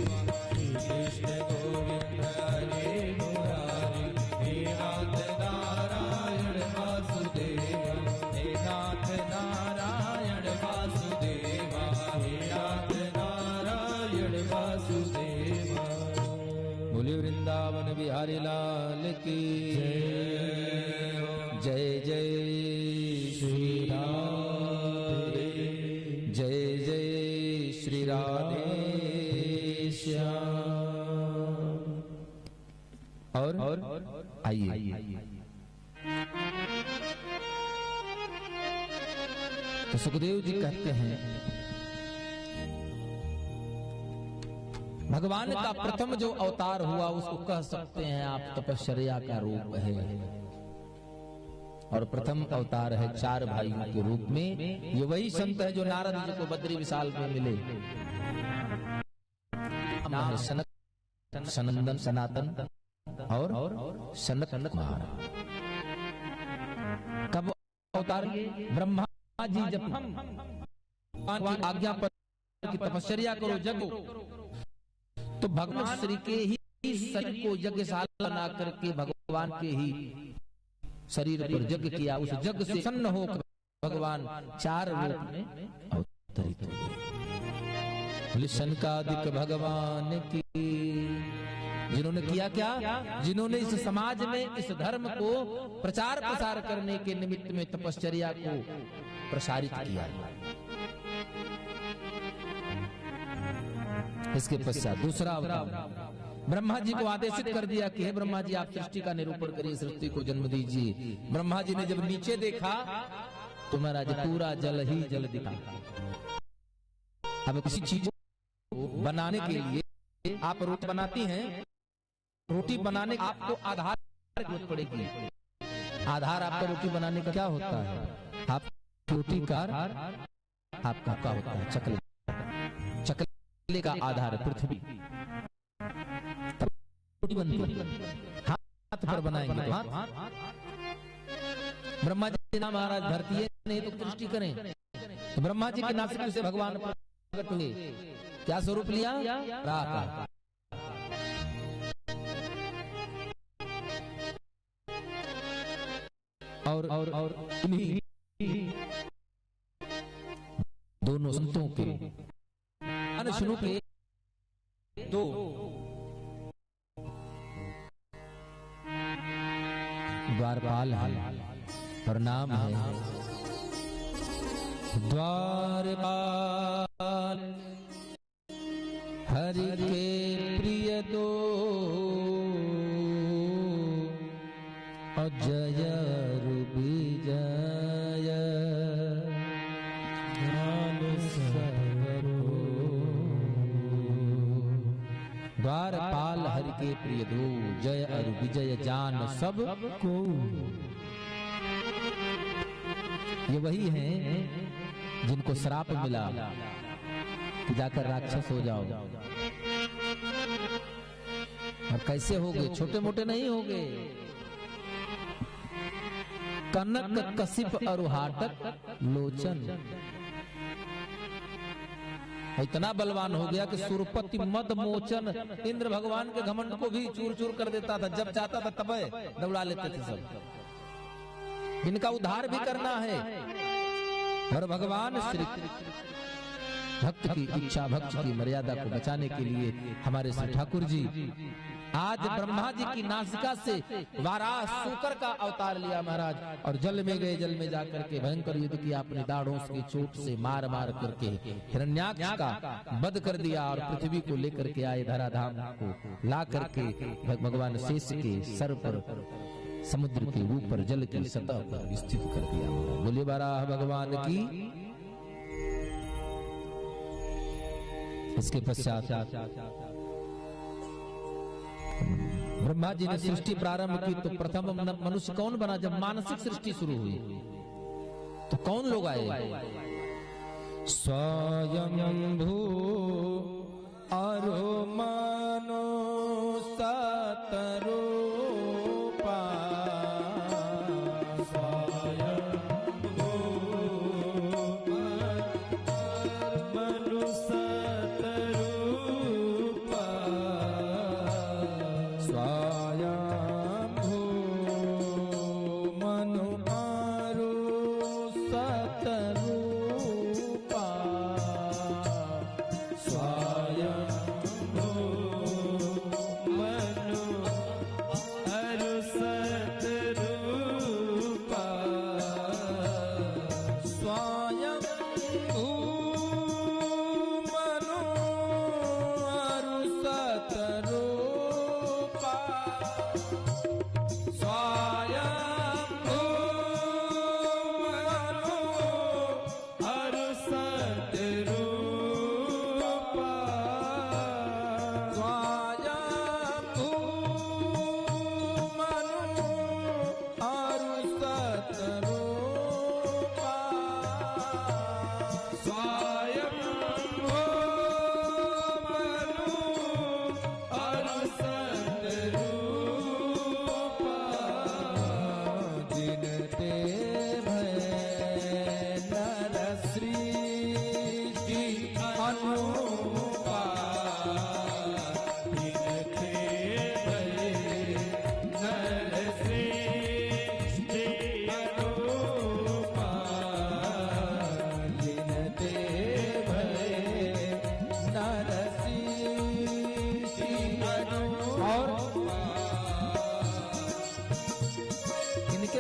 श्री कृष्ण गोविंद हरे मुरारी, हे नाथ नारायण वासुदेव। हे नाथ नारायण वासुदेव, हे नाथ नारायण वासुदेव। बोले वृंदावन बिहारी लाल की जय जय श्री राधे, जय जय श्री राधे श्याम। और आइए तो सुखदेव जी कहते हैं भगवान का प्रथम जो अवतार हुआ उसको कह सकते हैं आप तपश्चर्या का रूप है, और प्रथम अवतार है 4 भाइयों के रूप में। ये वही संत है जो नारद जी को बद्री विशाल में मिले। नाम है सनक, सनंदन, सनातन और सनत कुमार। कब अवतार? ब्रह्मा जी जब भगवान की आज्ञा पर की तपश्चर्या करो जगो, तो भगवान श्री के ही शरीर को यज्ञशाला बना करके भगवान के ही शरीर पर यज्ञ किया। उस यज्ञ से प्रसन्न हो भगवान 4 रूप में अवतरित हुए। शनकादिक भगवान की, जिन्होंने किया क्या? जिन्होंने इस समाज में इस धर्म को प्रचार प्रसार करने के निमित्त में तपश्चर्या को प्रसारित किया। इसके पश्चात दूसरा अवतार ब्रह्मा जी को आदेशित कर दिया कि हे ब्रह्मा जी आप सृष्टि का निरूपण करिए, सृष्टि को जन्म दीजिए। ब्रह्मा जी ने जब नीचे देखा तो महाराज पूरा जल ही जल दिखा। अब किसी चीज को बनाने के लिए आप रोटी बनाती हैं, रोटी बनाने का आपको आधार की जरूरत पड़ेगी। आधार आपका रोटी बनाने का क्या होता है? आप रोटी का आपका क्या होता है? चकले। चकले का आधार पृथ्वी, रोटी बनती है। हाथ पर बनाएंगे तो हाथ। ब्रह्मा जी नाम महाराज धरती है नहीं तो सृष्टि करें। तो ब्रह्मा जी की नासिका से भगवान प्रकट हुए। क्या स्वरूप लिया? राका। और इन्हीं दोनों संतों के अनुष्णु के दो द्वारपाल है और नाम है द्वारपाल हरि के प्रिय दो अजय विजय ज्ञान सबरो। द्वारपाल हरि के प्रिय दो जय और विजय जान सब को। ये वही हैं जिनको श्राप मिला कि जाकर राक्षस हो जाओ। और कैसे हो गए? छोटे मोटे नहीं हो गए। कनक कशिप अरुहाटक लोचन। इतना बलवान हो गया कि सुरपति मद मोचन इंद्र भगवान के घमंड को भी चूर चूर कर देता था। जब चाहता था तब दौड़ा लेते थे सब। इनका उद्धार भी करना है। और भगवान श्री भक्त की इच्छा, भक्त की मर्यादा को बचाने के लिए हमारे श्री ठाकुर जी आज ब्रह्मा जी की नासिका से वाराह सूकर का अवतार लिया महाराज। और जल में गए, जल में जाकर के भयंकर युद्ध किया। अपने दाढ़ों की चोट से मार मार करके हिरण्याक्ष का वध कर दिया। और पृथ्वी को लेकर के आए, धराधाम को ला करके भगवान शेष के सर पर समुद्र के ऊपर जल की सतह पर स्थित कर दिया। बोलिए वाराह भगवान की। इसके पश्चात ब्रह्मा जी ने सृष्टि प्रारंभ की तो प्रथम मनुष्य कौन बना? जब मानसिक सृष्टि शुरू हुई तो कौन लोग आए? स्वयंभू अरो मानो सतरूपा।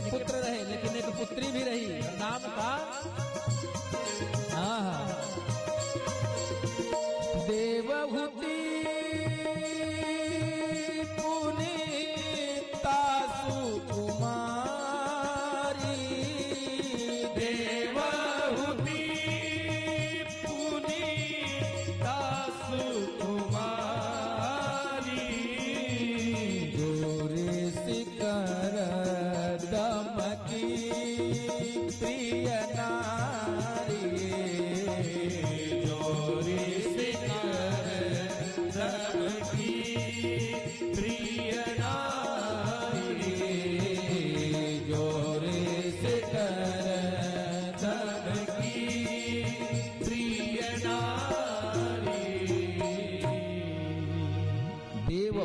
पुत्र रहे लेकिन एक पुत्री भी रही, नाम था देवहूति।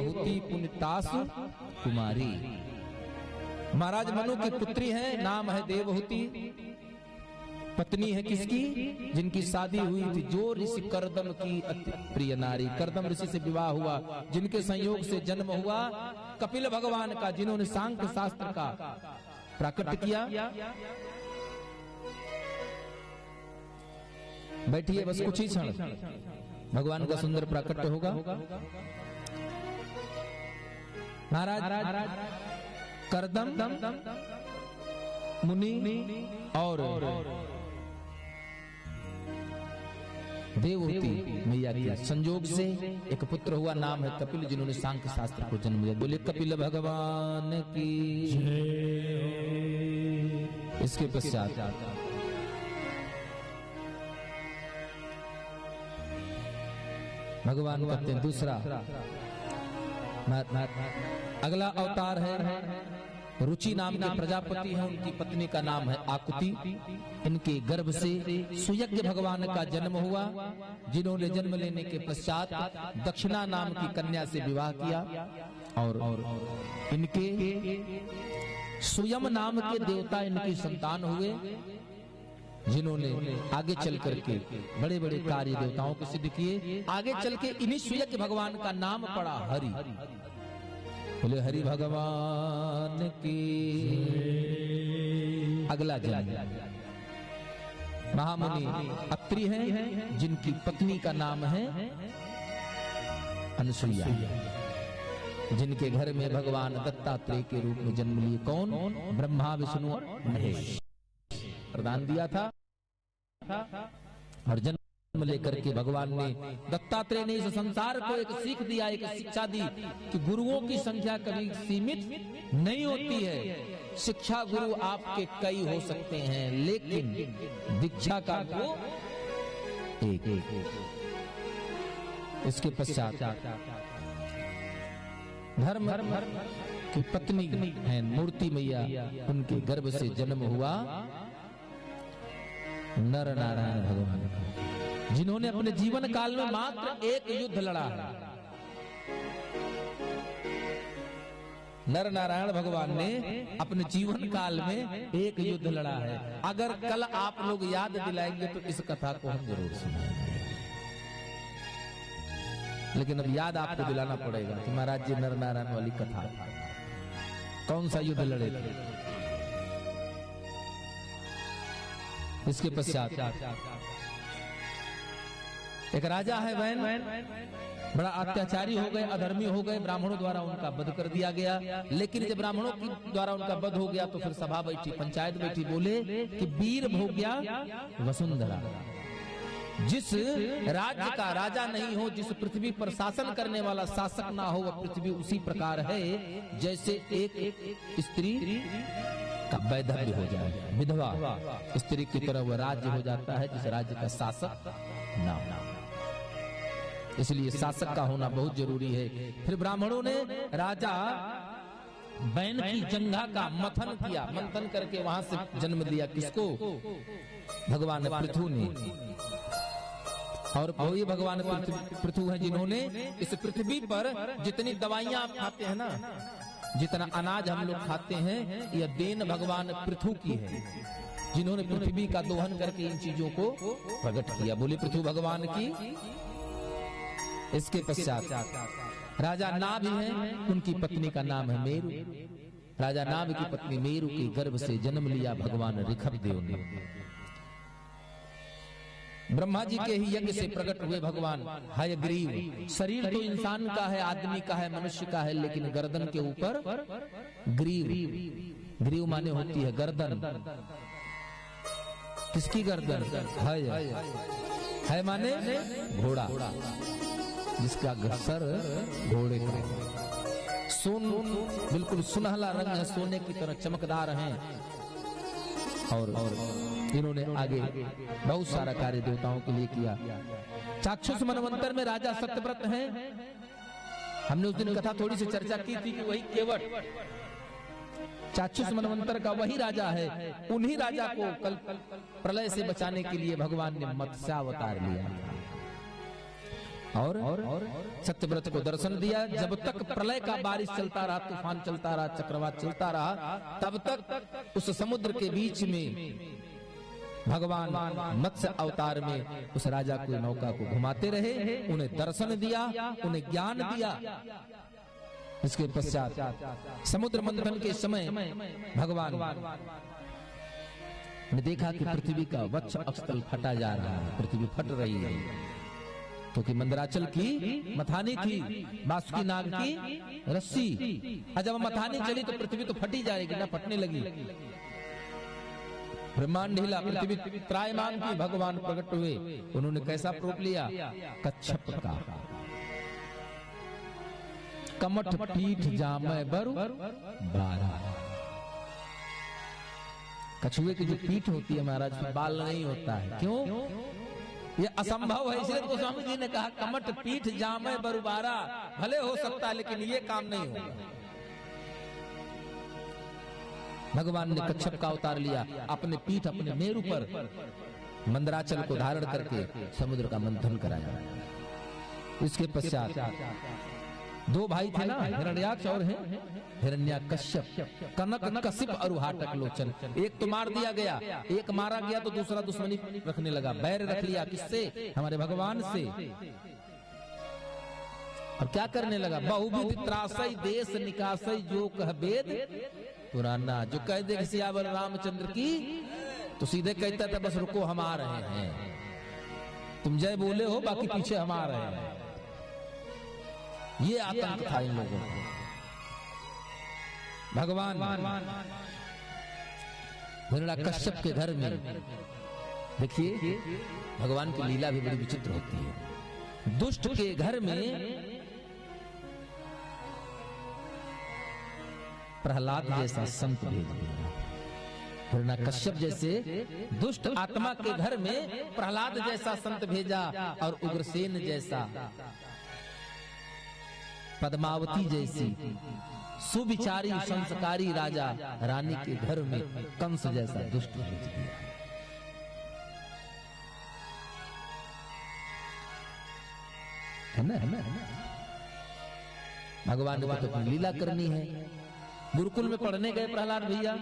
देवहूति पुनितासु कुमारी। महाराज मनु की पुत्री है, नाम है देवहूति। पत्नी है किसकी? जिनकी शादी हुई थी जो ऋषि करदम की अति प्रिय नारी। करदम ऋषि से विवाह हुआ, जिनके संयोग से जन्म हुआ कपिल भगवान का, जिन्होंने सांख्य शास्त्र का प्राकट्य किया। बैठिए बस कुछ ही क्षण, भगवान का सुंदर प्राकट्य होगा। महाराज करदम मुनि और देवहूति मैया के संयोग से एक पुत्र हुआ, नाम है कपिल, जिन्होंने सांख्य शास्त्र को जन्म दिया। बोले कपिल भगवान की। इसके पश्चात भगवान कहते हैं दूसरा अगला अवतार है रुचि नाम के प्रजापति हैं, उनकी पत्नी का नाम है आकुति। इनके गर्भ से सुयज्ञ भगवान का जन्म हुआ, जिन्होंने जन्म लेने के पश्चात दक्षिणा नाम की कन्या से विवाह किया। और इनके सुयम नाम के देवता इनकी संतान हुए, जिन्होंने आगे चल करके बड़े बड़े कार्य देवताओं को सिद्ध किए। आगे चल के इन्हीं सुयज्ञ भगवान का नाम पड़ा हरि। बोले हरि भगवान की। अगला जन्म महामुनि अत्रि हैं, जिनकी पत्नी का नाम है अनुसुईया, जिनके घर में भगवान दत्तात्रेय के रूप में जन्म लिए। कौन? ब्रह्मा विष्णु और महेश प्रदान दिया था। और जन्म लेकर के भगवान ने दत्तात्रेय ने इस संसार को एक सीख दिया, एक शिक्षा दी कि गुरुओं की संख्या कभी सीमित नहीं होती है। शिक्षा गुरु आपके कई हो सकते हैं, लेकिन दीक्षा का गुरु एक। इसके पश्चात धर्म की पत्नी है मूर्ति मैया, उनके गर्भ से जन्म हुआ नर नारायण भगवान का, जिन्होंने अपने जीवन काल में मात्र एक युद्ध लड़ा है। नर नारायण भगवान ने अपने जीवन काल में एक युद्ध लड़ा है। अगर कल आप लोग याद दिलाएंगे तो इस कथा को हम जरूर सुनाएंगे, लेकिन अब याद आपको दिलाना पड़ेगा कि महाराज जी नर नारायण वाली कथा कौन सा युद्ध लड़े थे। इसके पश्चात एक राजा है वैन, बड़ा अत्याचारी हो गए, अधर्मी हो गए, ब्राह्मणों द्वारा उनका वध कर दिया गया। लेकिन जब ब्राह्मणों की द्वारा उनका वध हो गया तो फिर सभा बैठी, पंचायत बैठी, बोले कि वीर भोग्या वसुंधरा। जिस राज्य का राजा नहीं हो, जिस पृथ्वी पर शासन करने वाला शासक ना हो, वह पृथ्वी उसी प्रकार है जैसे एक स्त्री का वैधव्य हो जाए, विधवा स्त्री की तरह वह राज्य हो जाता है जिस राज्य का शासक ना हो। इसलिए शासक का होना बहुत जरूरी है। फिर ब्राह्मणों ने राजा बैन की जंघा का मथन किया, मंथन करके वहां से जन्म लिया। किसको? भगवान पृथु ने। और वही भगवान पृथु हैं जिन्होंने इस पृथ्वी पर जितनी दवाइयां आप खाते हैं ना, जितना अनाज हम लोग खाते हैं, यह देन भगवान पृथु की है, जिन्होंने पृथ्वी का दोहन करके इन चीजों को प्रकट किया। बोले पृथु भगवान की। इसके पश्चात राजा नाभ हैं, उनकी पत्नी का नाम है मेरु। राजा नाभ की पत्नी मेरु के गर्भ से जन्म लिया भगवान ऋषभ देव ने। ब्रह्मा जी के ही यज्ञ से प्रकट हुए भगवान हयग्रीव। शरीर तो इंसान का है, आदमी का है, मनुष्य का है, लेकिन गर्दन के ऊपर ग्रीव। ग्रीव माने होती है गर्दन। किसकी गर्दन? है माने घोड़ा, जिसका सर घोड़े का। सोन बिल्कुल सुनहला रंग है, सोने की तरह चमकदार हैं। और इन्होंने आगे बहुत सारा कार्य देवताओं के लिए किया। चाक्षुष मनवंतर में राजा सत्यव्रत हैं। हमने उस दिन कथा थोड़ी सी चर्चा की थी कि वही केवट चाक्षुष मनवंतर का वही राजा है। उन्हीं राजा को कल प्रलय से बचाने के लिए भगवान ने मत्स्यावतार लिया। और सत्यव्रत को दर्शन दिया। जब तक प्रलय का बारिश चलता रहा, तूफान चलता रहा, चक्रवात चलता रहा, तब तक उस समुद्र के बीच में भगवान मत्स्य अवतार में उस राजा को नौका को घुमाते रहे, उन्हें दर्शन दिया, उन्हें ज्ञान दिया। इसके पश्चात समुद्र मंथन के समय भगवान ने देखा कि पृथ्वी का वक्ष अक्षतल फटा जा रहा है, पृथ्वी फट रही है, क्योंकि मंदराचल की मथानी थी, बासुकी नाग की रस्सी, और जब मथानी चली तो पृथ्वी तो फटी जाएगी ना, फटने लगी। ब्रह्मांड हिला, पृथ्वी त्रायमान की, भगवान प्रकट हुए। उन्होंने कैसा रूप लिया? कच्छप का। कमठ पीठ जामै बरु बारा। कछुए की जो पीठ होती है महाराज, बाल नहीं होता है। क्यों? ये असंभव है, इसलिए तो स्वामी जी ने कहा कमठ पीठ जामै बरु बारा। भले हो सकता है लेकिन ये काम नहीं होगा। भगवान ने कच्छप का अवतार लिया, अपने पीठ अपने मेरु पर मंदराचल को धारण करके समुद्र का मंथन कराया। इसके पश्चात दो भाई थे ना, हिरण्याक्ष और हिरण्याकश्यप, कनक कशिप और हाटक लोचन। एक तो मार दिया गया, एक मारा गया तो दूसरा दुश्मनी रखने लगा, बैर रख लिया। किससे? हमारे भगवान से। और क्या करने लगा? बहुविध त्रासई देश निकासई जो कह वेद पुराना। जो कह दे सियावर रामचंद्र की तो सीधे कहता था बस रुको हम आ रहे हैं, तुम जय बोले हो, बाकी पीछे हम आ रहे हैं। ये आतंक था इन लोगों को। भगवान हिरण्याकश्यप के घर में देखिए, भगवान की लीला भी बड़ी विचित्र होती है। दुष्ट के घर में प्रहलाद जैसा संत भेज दिया। हिरण्याकश्यप जैसे दुष्ट आत्मा के घर में प्रहलाद जैसा संत भेजा, और उग्रसेन जैसा, पद्मावती जैसी सुविचारी संस्कारी राजा रानी के घर में कंस जैसा दुष्ट भेज दिया। है ना? भगवान को तो लीला करनी है। गुरुकुल में पढ़ने गए प्रहलाद भैया,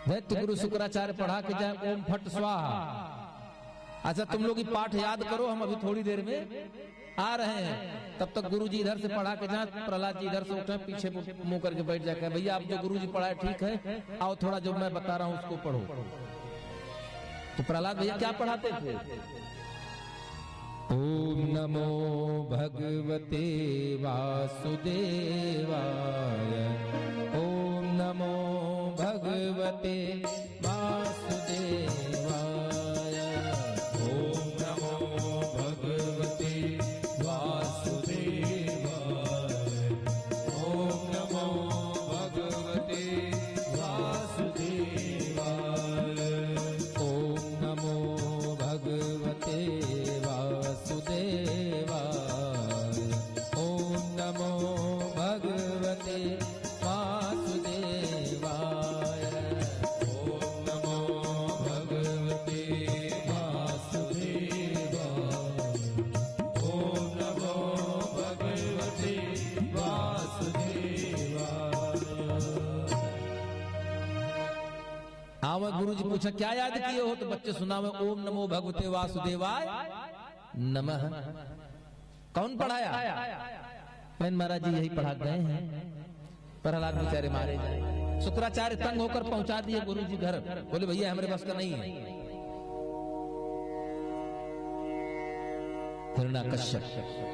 दैत्य गुरु शुक्राचार्य पढ़ा के जाए ओम फट स्वाहा। अच्छा तुम लोग ये पाठ याद करो, हम अभी थोड़ी देर में आ रहे हैं। तब तक गुरुजी इधर से पढ़ा के जाए, प्रहलाद जी इधर से उठे, पीछे मुंह करके बैठ जाकर, भैया आप जो गुरुजी पढ़ाए ठीक है, आओ थोड़ा जो मैं बता रहा हूं उसको पढ़ो। तो प्रहलाद भैया क्या पढ़ाते थे? ओम नमो भगवते वासुदेवाय, ओम नमो भगवते वासुदेवाय, ओम नमो भगवते वासुदेवाय, ओम नमो भगवते वासुदेवाय, ओम नमो भगवते वासुदेवाय, ओम नमो भगवते वासुदेवाय, ओम नमो भगवते वासुदेवाय, ओम नमो भगवते वासुदेवाय। आवा गुरुजी पूछा क्या याद किए हो? तो बच्चे सुनावे ओम नमो भगवते वासुदेवाय नमः। कौन पढ़ाया? मैन महाराज जी यही पढ़ा गए हैं। प्रहलाद बेचारे मारे जाए। शुक्राचार्य तंग होकर पहुंचा दिए गुरुजी घर, बोले भैया हमारे बस का नहीं है। हिरण्याकश्यप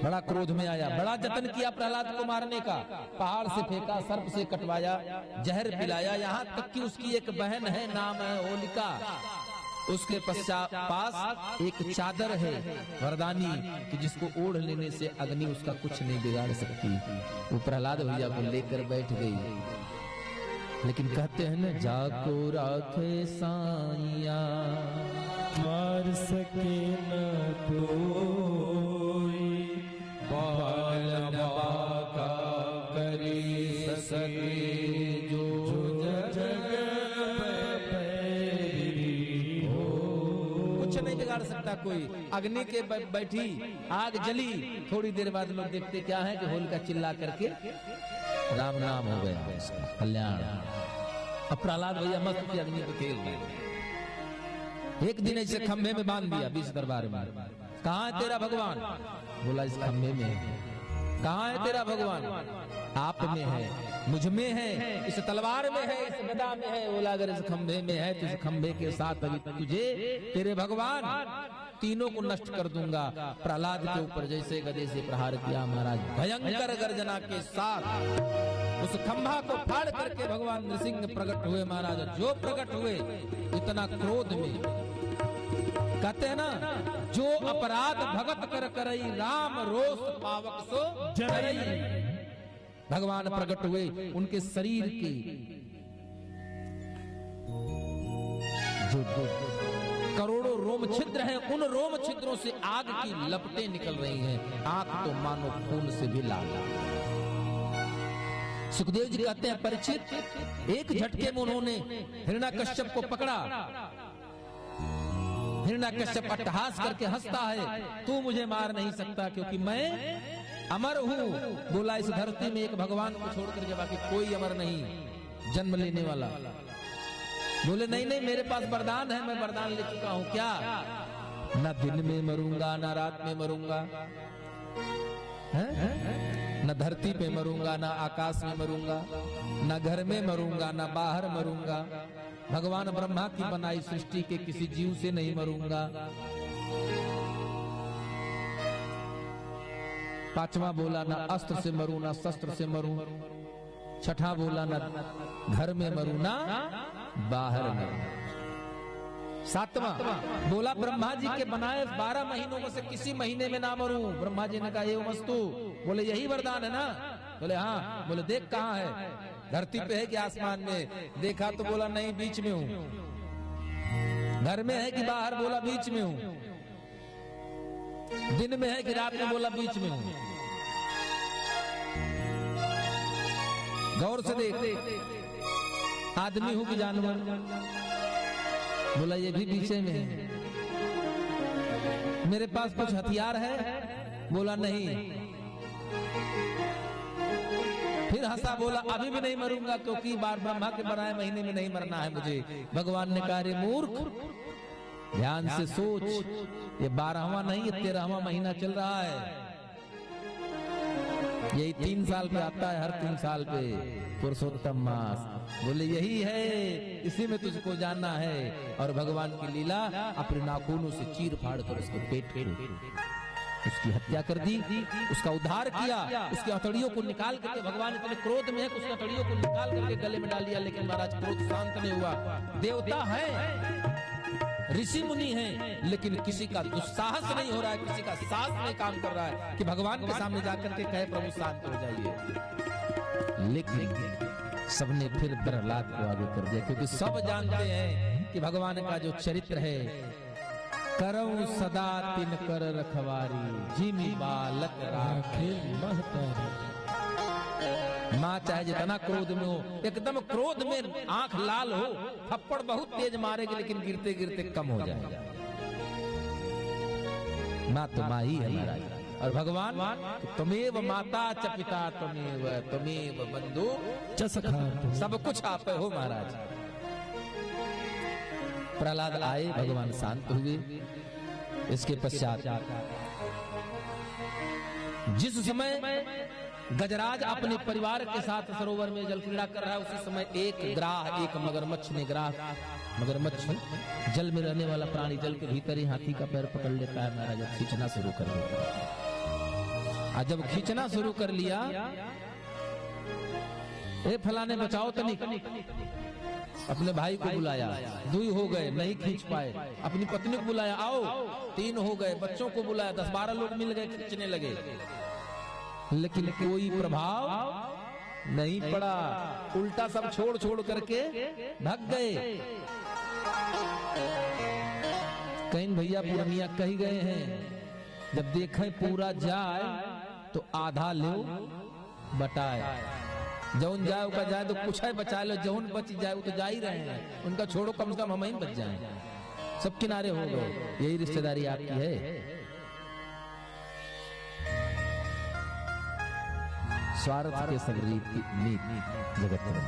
बड़ा क्रोध में आया, बड़ा जतन किया प्रहलाद को मारने का, पहाड़ से फेंका, सर्प से कटवाया, जहर पिलाया, यहाँ तक कि उसकी एक बहन है, नाम है होलिका, उसके पश्चात पास एक चादर है वरदानी कि जिसको ओढ़ लेने से अग्नि उसका कुछ नहीं बिगाड़ सकती। वो प्रहलाद भैया को लेकर बैठ गई, लेकिन कहते हैं न जाको राखे साइया मार सके न कोई, बाल बाका करी सके जो जग पैरी हो। कुछ नहीं बिगाड़ सकता कोई अग्नि के बैठी, आग जली, थोड़ी देर बाद लोग देखते क्या है कि होलिका चिल्ला करके राम नाम हो गया, उसका कल्याण। अब प्रहलाद भैया मस्त की अग्नि पे खेल रहे। एक दिन ऐसे खंभे में बांध दिया बीच दरबार में। कहाँ है तेरा भगवान? बोला इस खंभे में है। कहाँ है तेरा भगवान? आप में है, मुझ में है, इस तलवार में है, इस गदा में है। बोला अगर इस खंभे में है तो इस खंभे के साथ अभी तुझे तेरे भगवान तीनों को नष्ट कर दूंगा। प्रहलाद के ऊपर जैसे गदे से प्रहार किया महाराज, भयंकर गर्जना के साथ उस खंभा को फाड़ करके भगवान नृसिंह प्रकट हुए। महाराज जो प्रकट हुए इतना क्रोध में, कहते हैं ना, जो अपराध भगत कर करई, राम रोष पावक सो जरई। भगवान प्रकट हुए, उनके शरीर की जो करोड़ों रोम छिद्र हैं, उन रोम छिद्रों से आग की लपटें निकल रही हैं। आंख तो मानो खून से भी लाल। सुखदेव जी कहते हैं परीक्षित एक झटके में उन्होंने हिरण्याकश्यप को पकड़ा। हिरण्याकश्यप अट्टहास करके हंसता है, तू मुझे मार नहीं सकता क्योंकि मैं अमर हूं। बोला इस धरती में एक भगवान को छोड़कर के बाकी कोई अमर नहीं जन्म लेने वाला। बोले नहीं नहीं, मेरे पास वरदान है, मैं वरदान ले चुका हूं। क्या? न दिन में मरूंगा, न रात में मरूंगा, न धरती पे मरूंगा, न आकाश में मरूंगा, न घर में मरूंगा, न बाहर मरूंगा। भगवान ब्रह्मा की बनाई सृष्टि के किसी जीव से नहीं मरूंगा। पांचवा बोला न अस्त्र से मरूं, न शस्त्र से मरूं। छठा बोला न घर में मरूं, ना बाहर मरूं। सातवां बोला ब्रह्मा जी के बनाए 12 महीनों में से किसी महीने में ना मरूं। ब्रह्मा जी ने कहा ये वस्तु, बोले यही वरदान है ना? बोले हाँ। बोले देख कहाँ है, धरती पे है कि आसमान में? देखा तो बोला नहीं, बीच में हूं। घर में है कि बाहर? बोला बीच में हूं। दिन में है कि रात में? बोला बीच में हूं। गौर से देख, आदमी हूं कि जानवर? बोला ये भी पीछे में है। मेरे पास कुछ हथियार है? बोला नहीं। फिर हंसा, बोला अभी भी नहीं मरूंगा क्योंकि बार ब्रह्मा के बनाए महीने में नहीं मरना है मुझे। भगवान ने कहा रे मूर्ख, ध्यान से सोच, ये 12वां नहीं, ये 13वां महीना चल रहा है। यही 3 साल पे आता है, हर 3 साल पे पुरुषोत्तम मास। बोले यही है, इसी में तुझको जानना है। और भगवान की लीला, अपने नाखूनों से चीर फाड़ कर उसके पेट पे उसकी हत्या कर दी, उसका उद्धार किया। उसकी हथौड़ियों को निकाल करके, भगवान इतने क्रोध में है कि उसकी हथौड़ियों को निकाल करके गले में डाल दिया। लेकिन महाराज क्रोध शांत नहीं हुआ। देवता है, ऋषि मुनि हैं, लेकिन किसी का दुस्साहस नहीं हो रहा है, किसी का साहस नहीं काम कर रहा है कि भगवान के सामने जाकर के कहे प्रभु शांत हो जाइए। लेकिन सबने फिर प्रहलाद को आगे कर दिया, क्योंकि सब जानते हैं कि भगवान का जो चरित्र है, करऊं सदा तिन कर रखवारी, जिमि बालक राखे महतारी। माँ चाहे जितना क्रोध में हो, एकदम क्रोध में आंख लाल हो, थप्पड़ बहुत तेज मारेगी लेकिन गिरते गिरते कम हो जाएगा। माँ तो माँ ही है महाराज। और भगवान तुमेव माता च पिता तुमेव बंधु च सखा, सब कुछ आप हो महाराज। प्रहलाद आए, भगवान शांत हुए। इसके पश्चात जिस समय गजराज अपने परिवार के साथ सरोवर में जल क्रीड़ा कर रहा है, उसी समय एक मगरमच्छ ने मगरमच्छ जल में रहने वाला प्राणी, जल के भीतर ही हाथी का पैर पकड़ लेता है महाराज, खींचना शुरू कर देता है। और जब खींचना शुरू कर लिया, ए फलाने बचाओ तो नहीं, अपने भाई को बुलाया, 2 हो गए, नहीं खींच पाए। अपनी पत्नी को बुलाया, आओ, 3 हो गए। बच्चों को बुलाया, 10-12 लोग मिल गए, खींचने लगे, लेकिन कोई प्रभाव नहीं पड़ा। उल्टा सब छोड़ छोड़ करके भाग गए। कहीं भैया पूर्णिया कही गए हैं, जब देखे पूरा जाए तो आधा लो बटाए, जौन जाए का जाए तो कुछ है बचा लो, जौन बच जाए वो तो जा ही रहे हैं, उनका छोड़ो, कम से कम हम ही बच जाए। सब किनारे हो गए। यही रिश्तेदारी आपकी है। स्वार्थ के सब मीत जगत में,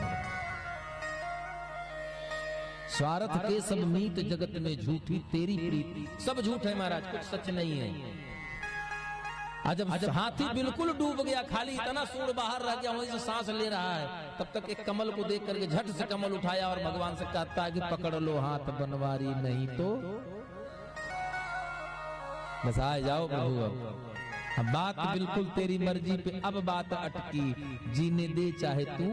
स्वार्थ के सब मीत जगत में झूठी तेरी प्रीति। सब झूठ है महाराज, कुछ सच नहीं है। जब हाथी बिल्कुल डूब गया, खाली इतना सूंड बाहर रह गया, वहीं से सांस ले रहा है, तब तक एक कमल को देख करके झट से कमल उठाया और भगवान से कहता है कि पकड़ लो हाथ बनवारी, नहीं तो बस आ जाओ प्रभु। अब बात बिल्कुल तेरी मर्जी पे, अब बात अटकी, जीने दे चाहे तू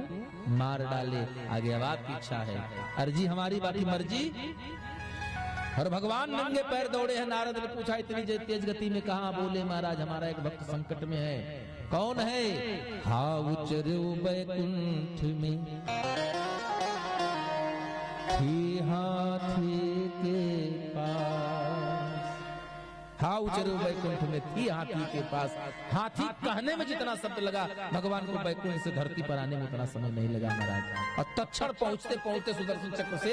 मार डाले, आगे अब आपकी इच्छा है, अर्जी हमारी बाकी मर्जी। और भगवान नंगे पैर दौड़े हैं। नारद ने पूछा इतनी तेज गति में कहाँ? बोले महाराज हमारा एक भक्त संकट में है। कौन है? हाउ चरो बैकुंठ में थी हाथी के पास। हाउ चरो बैकुंठ में थी हाथी के पास। हाथी कहने में जितना शब्द लगा, भगवान को बैकुंठ से धरती पर आने में उतना समय नहीं लगा महाराज। और तत्क्षण पहुंचते पहुंचते सुदर्शन चक्र से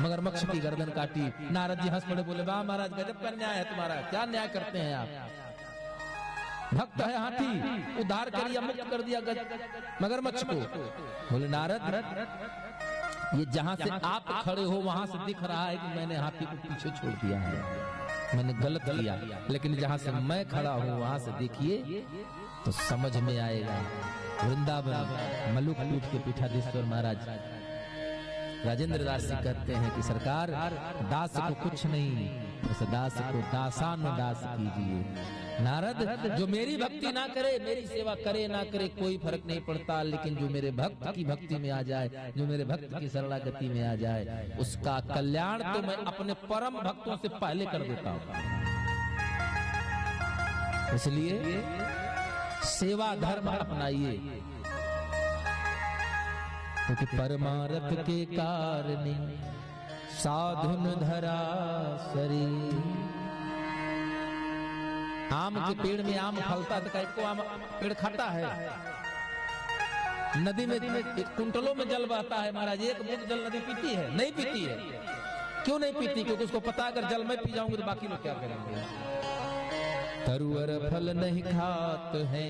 मगरमच्छ की गर्दन काटी। नारद जी हंस पड़े, बोले वाह महाराज गजब का न्याय है तुम्हारा, क्या न्याय करते हैं आप। भक्त है हाथी, उद्धार कर दिया, मुक्त कर दिया मगरमच्छ को। बोले नारद ये जहां से आप खड़े हो वहां से दिख रहा है कि मैंने हाथी को पीछे छोड़ दिया है, मैंने गलत किया, लेकिन जहां से मैं खड़ा हूं वहां से देखिए तो समझ में आएगा। वृंदावन मलुक पीठ के पीठाधीश्वर महाराज राजेंद्र दास जी कहते हैं कि सरकार दास को कुछ नहीं, उस दास को दासान दास कीजिए। नारद जो मेरी भक्ति ना करे, मेरी सेवा करे ना करे कोई फर्क नहीं पड़ता, लेकिन जो मेरे भक्त की भक्ति में आ जाए, जो मेरे भक्त की शरणागति में आ जाए, उसका कल्याण तो मैं अपने परम भक्तों से पहले कर देता हूं। इसलिए सेवा धर्म अपनाइए, क्योंकि परमार्थ के कारण साधुन धरा शरीर। आम के पेड़ में आम फलता तो कई को आम पेड़ खाता है। नदी में कुंटलों में जल बहता है महाराज, एक बूंद जल नदी पीती है? नहीं पीती है। क्यों नहीं पीती? क्योंकि उसको पता अगर जल मैं पी जाऊंगी तो बाकी लोग क्या करेंगे। तरुअर फल नहीं खात है,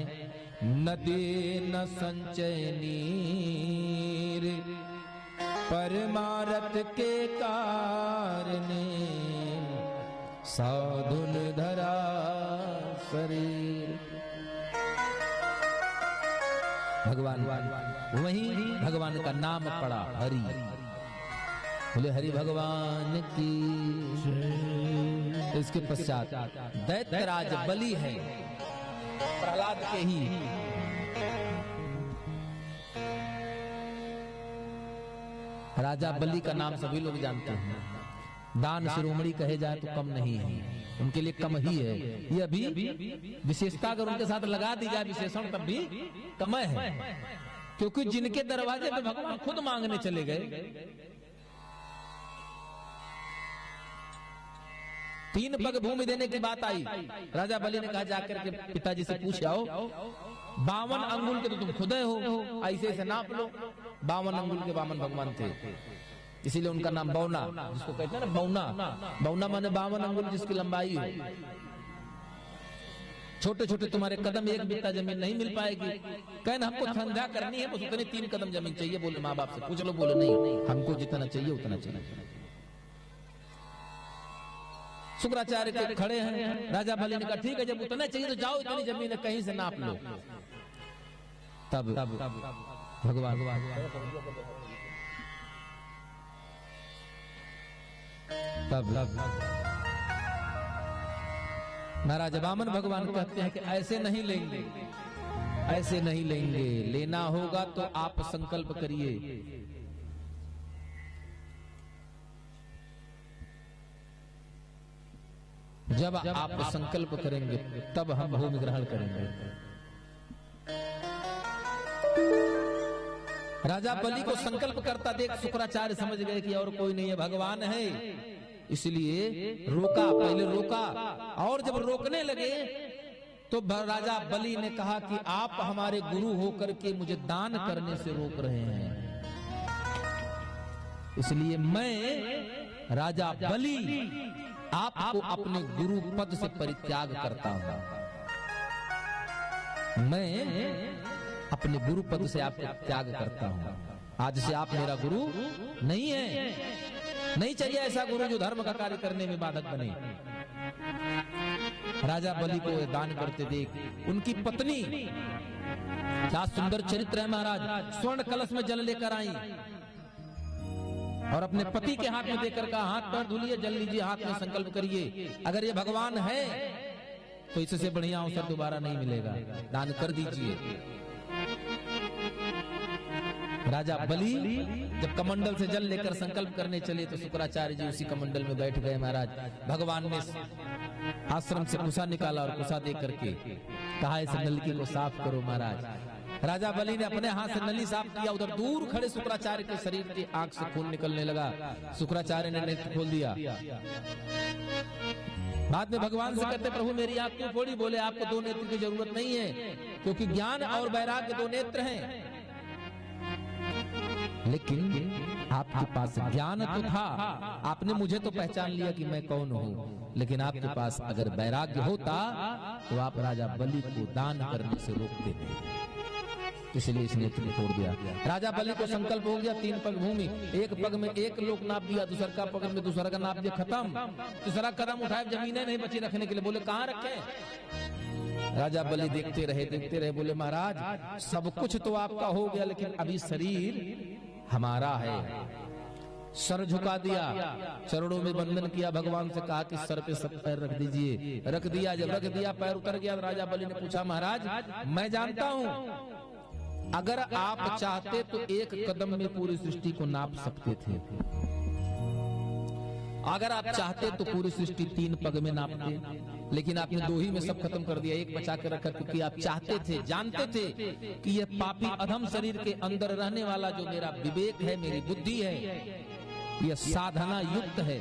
नदी न संचय नीर, परमारथ के कारण साधुन धरा शरीर। भगवान वहीं भगवान का नाम पड़ा हरि। बोले हरि भगवान की। इसके पश्चात दैत्यराज बलि है, प्रहलाद के ही राजा बलि का नाम सभी लोग जानते हैं। दान शिरोमणि कहे जाए तो कम नहीं है, उनके लिए कम ही है। ये अभी विशेषता अगर उनके साथ लगा दी जाए विशेषण तब भी कम है, क्योंकि जिनके दरवाजे पे भगवान खुद मांगने चले गए। 3 पग भूमि देने की बात आई, राजा बलि ने कहा जाकर के पिताजी से पूछ आओ, 52 अंगुल के तो तुम खुद हो, ऐसे ऐसे नाप लो। 52 अंगुल के वामन भगवान थे, इसीलिए उनका नाम बौना, जिसको कहते हैं ना बौना। बौना माने 52 अंगुल जिसकी लंबाई हो। छोटे छोटे तुम्हारे कदम, एक बित्ता जमीन नहीं मिल पाएगी। कहना हमको संध्या करनी है, बस उतने 3 कदम जमीन चाहिए। बोले माँ बाप से पूछ लो, बोले नहीं हमको जितना चाहिए उतना चाहिए। शुक्राचार्य के खड़े हैं, राजा बलि ने कहा ठीक है जब उतना चाहिए तो जाओ, इतनी जमीन है कहीं से नाप लो। तब भगवान महाराज वामन भगवान कहते हैं कि ऐसे नहीं लेंगे, ऐसे नहीं लेंगे, लेना होगा तो आप संकल्प करिए। जब आप संकल्प करेंगे तब हम भूमि ग्रहण करेंगे। राजा बलि को संकल्प करता देख शुक्राचार्य समझ गए कि और कोई नहीं है, भगवान है, इसलिए रोका, पहले रोका। और जब रोकने लगे तो राजा बलि ने कहा कि आप हमारे गुरु होकर के मुझे दान करने से रोक रहे हैं, इसलिए मैं राजा बलि आपको अपने गुरु पद से परित्याग करता हूं। मैं अपने गुरु पद से आपको त्याग करता हूं। आज से आप मेरा गुरु नहीं है। नहीं चाहिए ऐसा गुरु जो धर्म का कार्य करने में बाधक बने। राजा बलि को दान करते देख उनकी पत्नी, क्या सुंदर चरित्र है महाराज, स्वर्ण कलश में जल लेकर आई और अपने पति के हाथ में देकर कहा, हाथ पैर धुलिए, जल लीजिए, हाथ में संकल्प करिए, अगर ये भगवान है तो इससे बढ़िया अवसर दोबारा नहीं मिलेगा, दान कर दीजिए। राजा बलि जब कमंडल से जल लेकर संकल्प करने चले तो शुक्राचार्य जी उसी कमंडल में बैठ गए। महाराज भगवान ने आश्रम से कुसा निकाला और कुसा दे करके कहा, इस नलकी को साफ करो। महाराज राजा बलि ने अपने हाथ से नली साफ किया। उधर दूर खड़े शुक्राचार्य के शरीर की आंख से खून निकलने लगा। शुक्राचार्य ने नेत्र खोल दिया। बाद में भगवान से कहते, प्रभु मेरी आंख क्यों फोड़ी? बोले, आपको दो नेत्र की जरूरत नहीं है, क्योंकि ज्ञान और वैराग्य दो नेत्र हैं, लेकिन आपके पास ज्ञान तो था, आपने मुझे तो पहचान लिया कि मैं कौन हूँ, लेकिन आपके पास अगर वैराग्य होता तो आप राजा बलि को दान करने से रोकते नहीं। इसलिए इस नेत्र को छोड़ दिया। राजा बलि को संकल्प हो गया, 3 पग भूमि, एक पग में 1 लोक नाप दिया, दूसरा का पग में दूसरा का नाप दिया, खत्म। दूसरा कदम उठाए, जमीनें नहीं बची रखने के लिए। बोले कहाँ रखे? राजा बलि देखते रहे। बोले महाराज सब कुछ तो आपका हो गया, लेकिन अभी शरीर हमारा है। सर झुका दिया, चरणों में बंधन किया, भगवान से कहा कि सर पे सब पैर रख दीजिए। रख दिया। जब रख दिया, पैर उतर गया। राजा बलि ने पूछा, महाराज मैं जानता हूं अगर आप चाहते तो 1 कदम में पूरी सृष्टि को नाप सकते थे, अगर आप चाहते तो पूरी सृष्टि 3 पग में नापते, लेकिन आपने 2 ही में सब खत्म कर दिया, 1 बचा के रखा, क्योंकि आप चाहते थे, जानते थे कि यह पापी अधम शरीर के अंदर रहने वाला जो मेरा विवेक है, मेरी बुद्धि है, यह साधना युक्त है।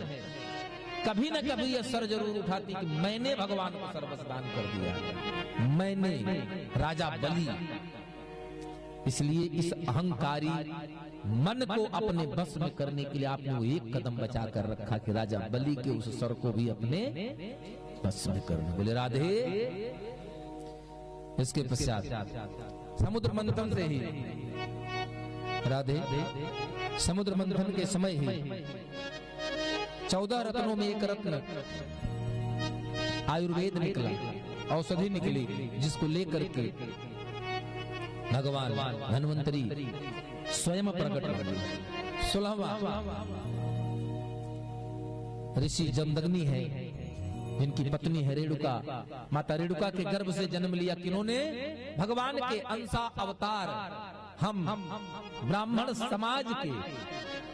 कभी न कभी यह सर जरूर उठाती कि मैंने भगवान को सर्वस्व दान कर दिया, मैंने राजा बलि। इसलिए इस अहंकारी मन को अपने बस में करने के लिए आपने वो 1 कदम बचा कर रखा कि राजा बलि के उस सर को भी अपने बस में करना। बोले राधे। इसके पश्चात समुद्र मंथन से ही, राधे, समुद्र मंथन के समय ही 14 रत्नों में एक रत्न आयुर्वेद निकला, औषधि निकली, जिसको लेकर के भगवान धन्वंतरी स्वयं प्रकट हुए। 16वां ऋषि जमदग्नि है, जिनकी पत्नी है रेणुका। माता रेणुका के गर्भ से जन्म लिया किन्होंने? भगवान के अंशा अवतार। हम ब्राह्मण समाज के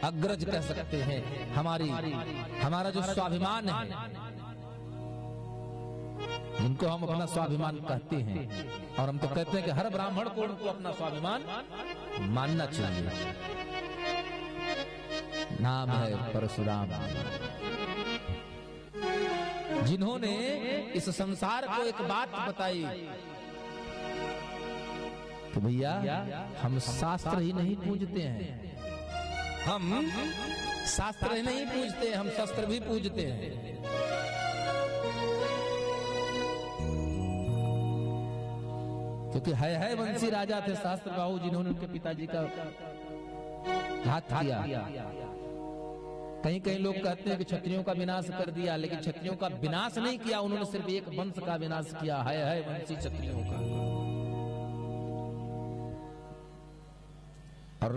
अग्रज कह सकते हैं। हमारा जो स्वाभिमान है, जिनको हम अपना स्वाभिमान कहते हैं, और हम तो कहते हैं कि हर ब्राह्मण को उनको अपना स्वाभिमान मानना चाहिए। नाम है परशुराम, जिन्होंने इस संसार को एक बात बताई कि भैया हम शास्त्र ही नहीं पूजते हैं, हम शास्त्र ही नहीं पूजते, हम शस्त्र भी पूजते हैं। क्योंकि है वंशी राजा थे शास्त्र बाहु, जिन्होंने उनके पिताजी का घात किया। कहीं लोग कहते हैं कि क्षत्रियों का विनाश कर दिया, लेकिन क्षत्रियों का विनाश नहीं किया, उन्होंने सिर्फ एक वंश का विनाश किया। है वंशी क्षत्रियों का। और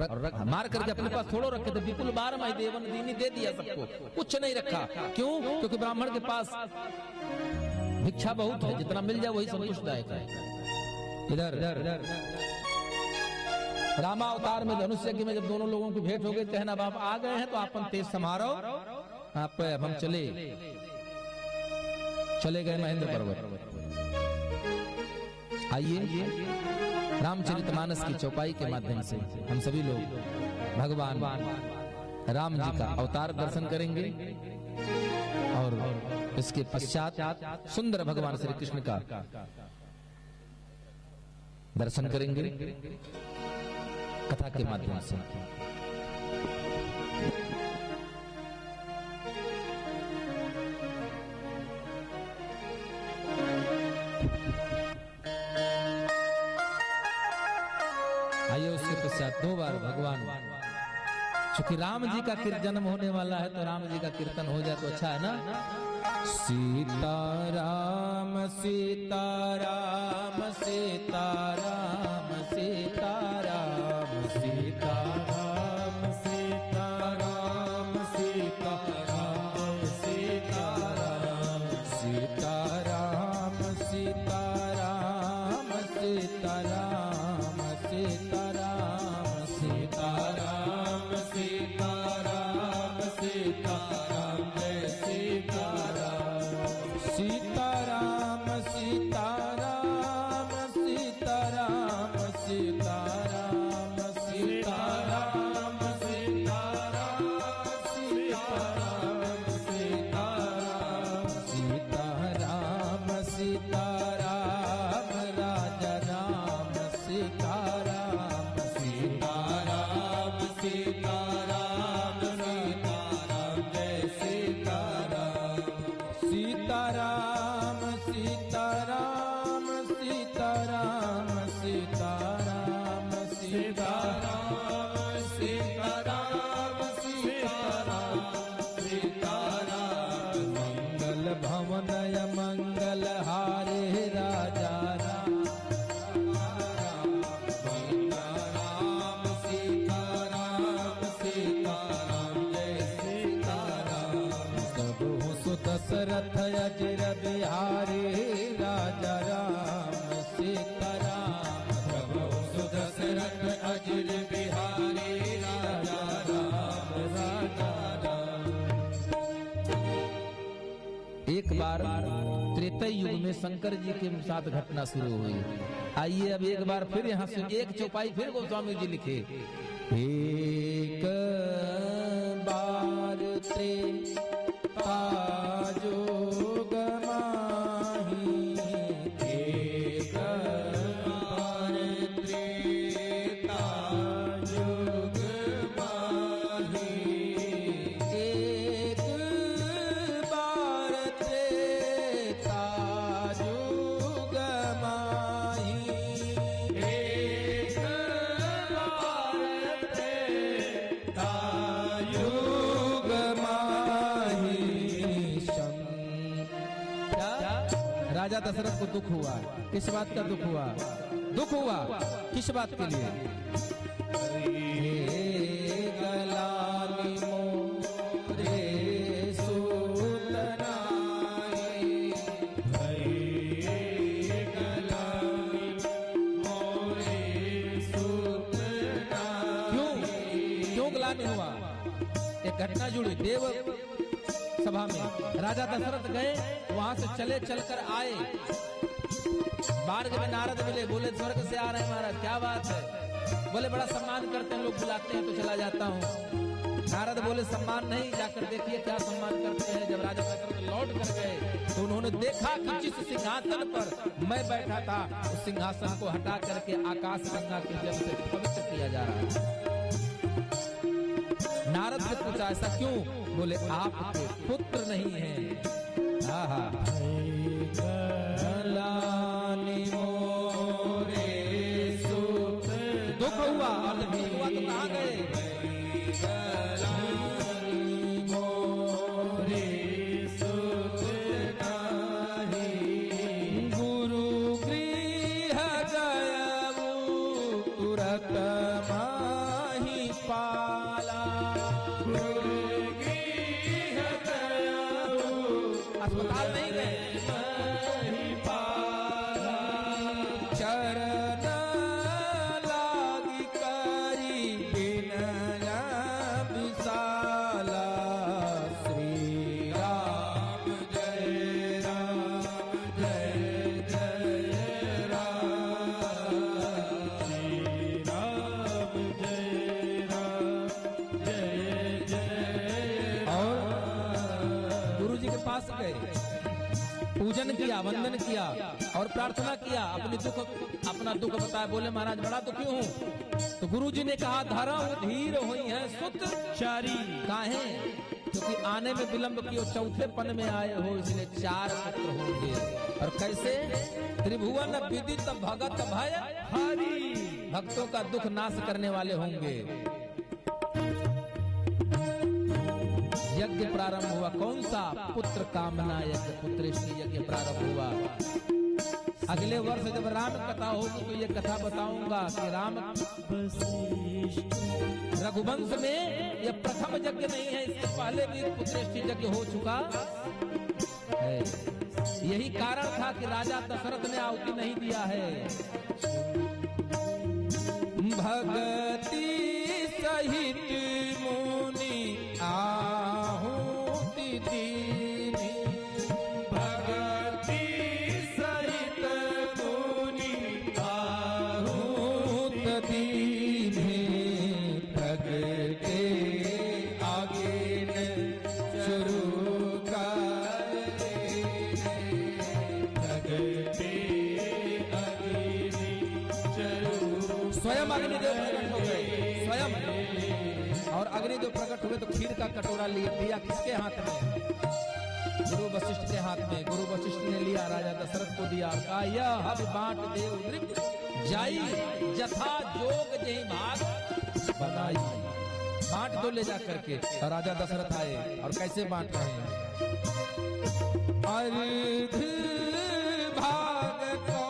मार करके अपने पास थोड़ो रखे थे। विपुल बार मैं देवन दीनी दे दिया सबको, कुछ नहीं रखा। क्यों? क्योंकि ब्राह्मण के पास भिक्षा बहुत है, जितना मिल जाए वही संतुष्टदायक है। इधर रामावतार में धनुष यज्ञ में जब दोनों लोगों की भेंट हो गई, कहना बाप आ गए हैं तो अपन तेज समारो, आप हम चले गए महेंद्र पर्वत। आइए रामचरितमानस की चौपाई के माध्यम से हम सभी लोग भगवान राम जी का अवतार दर्शन करेंगे, और इसके पश्चात सुंदर भगवान श्री कृष्ण का दर्शन करेंगे कथा के माध्यम से। आइए उसके पश्चात 2 बार भगवान, चूंकि राम जी का जन्म होने वाला है तो राम जी का कीर्तन हो जाए तो अच्छा है ना। सीताराम सीताराम सीताराम सीताराम सीताराम सीताराम सीताराम सीताराम सीताराम सीताराम सीताराम सीताराम सीताराम सीताराम सीताराम जय सीताराम सीताराम सीताराम सीताराम सीताराम सीताराम सीताराम सीताराम सीताराम सीताराम राजा राम सीताराम सीताराम सीताराम सीताराम जय सीताराम सीताराम सीताराम सीताराम सीताराम सीताराम सीताराम सीताराम सीताराम मंगल भवनय मंगल हारे राजा राम सीताराम सीताराम सीताराम जय सीताराम सब दशरथ अजर बिहारी राजा राम सीताराम प्रभु दशरथ अजर बिहारी राजा राम राजा राम। एक बार त्रेता युग में शंकर जी के साथ घटना शुरू हुई। आइए अब एक बार फिर यहाँ से एक चौपाई फिर गोस्वामी जी लिखे। एक बार त्रेता युग माही, एक बार त्रेता युग माही, एक बार त्रेता युग माही, एक बार त्रेता युग माही। राजा दशरथ को दुख हुआ। किस बात का दुख हुआ? दुख हुआ किस बात के लिए? गलानी मोरे सूतनाई, गलानी मोरे सूतनाई। क्यों ग्लानि हुआ? एक घटना जुड़ी देव सभा में। राजा दशरथ गए, वहां से चलकर आए। मार्ग में नारद मिले, बोले स्वर्ग से आ रहे हैं महाराज, क्या बात है? बोले बड़ा सम्मान करते हैं लोग, बुलाते हैं तो चला जाता हूँ। नारद बोले सम्मान नहीं, जाकर देखिए क्या सम्मान करते हैं। जब राजा दशरथ लौट कर गए तो उन्होंने देखा कि जिस सिंहासन पर मैं बैठा था उस सिंहासन को हटा करके आकाश गंगा के जल से पवित्र किया जा रहा है। नारद से पूछा ऐसा क्यों? बोले आपके पुत्र नहीं है। दुख हुआ, दुख हुआ तो कहाँ गए? गुरु गृह गयऊ तुरत माही पाला, अस्पताल नहीं गए। चरण लागी करी बिनया विशाला, श्री राम जय राम जय जय राम, श्री राम जय जय। और गुरु जी के पास गए, पूजन किया, वंदन किया और प्रार्थना किया, अपना दुख बताया। बोले महाराज बड़ा दुखी हूँ। तो गुरु जी ने कहा धर्म धीर हुई है सुत चारी काहे, क्योंकि आने में विलंब कियो, चौथे पन में आए हो, इसलिए 4 पुत्र होंगे। और कैसे? त्रिभुवन विदित भगत भय हरि, भक्तों का दुख नाश करने वाले होंगे। यज्ञ प्रारंभ हुआ, कौन सा? पुत्र कामना यज्ञ, पुत्रेष्टि यज्ञ प्रारंभ हुआ। अगले वर्ष जब राम कथा होगी तो ये कथा बताऊंगा कि राम रघुवंश में यह प्रथम यज्ञ नहीं है, इससे पहले भी पुत्रेष्टि यज्ञ हो चुका है। यही कारण था कि राजा दशरथ ने आहुति नहीं दिया है। भगति सहित मुनि आहुति दीनी, भगति सहित मुनि आहुति दीनी, भगते आगे न शुरू कर, भगते आगे शुरू। स्वयं अग्निदेव प्रकट हो गए, स्वयं। और अग्निदेव प्रकट हुए तो खीर का कटोरा लिए, दिया किसके हाथ में? गुरु वशिष्ठ के हाथ में। गुरु वशिष्ठ ने लिया, राजा दशरथ को दिया, कहा यह हब बांट देव नृप जाई, जथा जोग जही भाग बनाई। बांट दो ले जा करके। और राजा दशरथ आए और कैसे बांट रहे हैं? अर्ध भाग को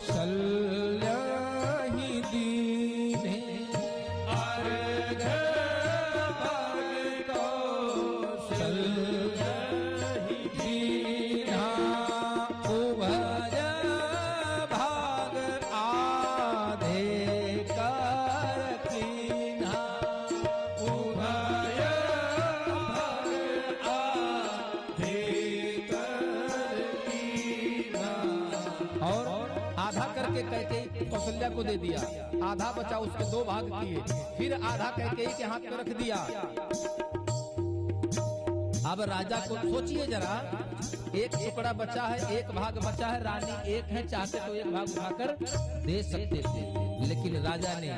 शल्य ही दीने, अर्ध भाग को शल्य ही दीना, उभय भाग आधे कर कीना, उभय भाग आधे कर कीना। और आधा करके कैकेयी कौशल्या को दे दिया, आधा बचा, उसके 2 भाग किए, फिर आधा कैकेयी के हाथ में रख दिया। अब राजा को सोचिए जरा, एक टुकड़ा बचा है, 1 भाग बचा है, रानी 1 है, चाहते तो 1 भाग उठाकर दे सकते थे, लेकिन राजा ने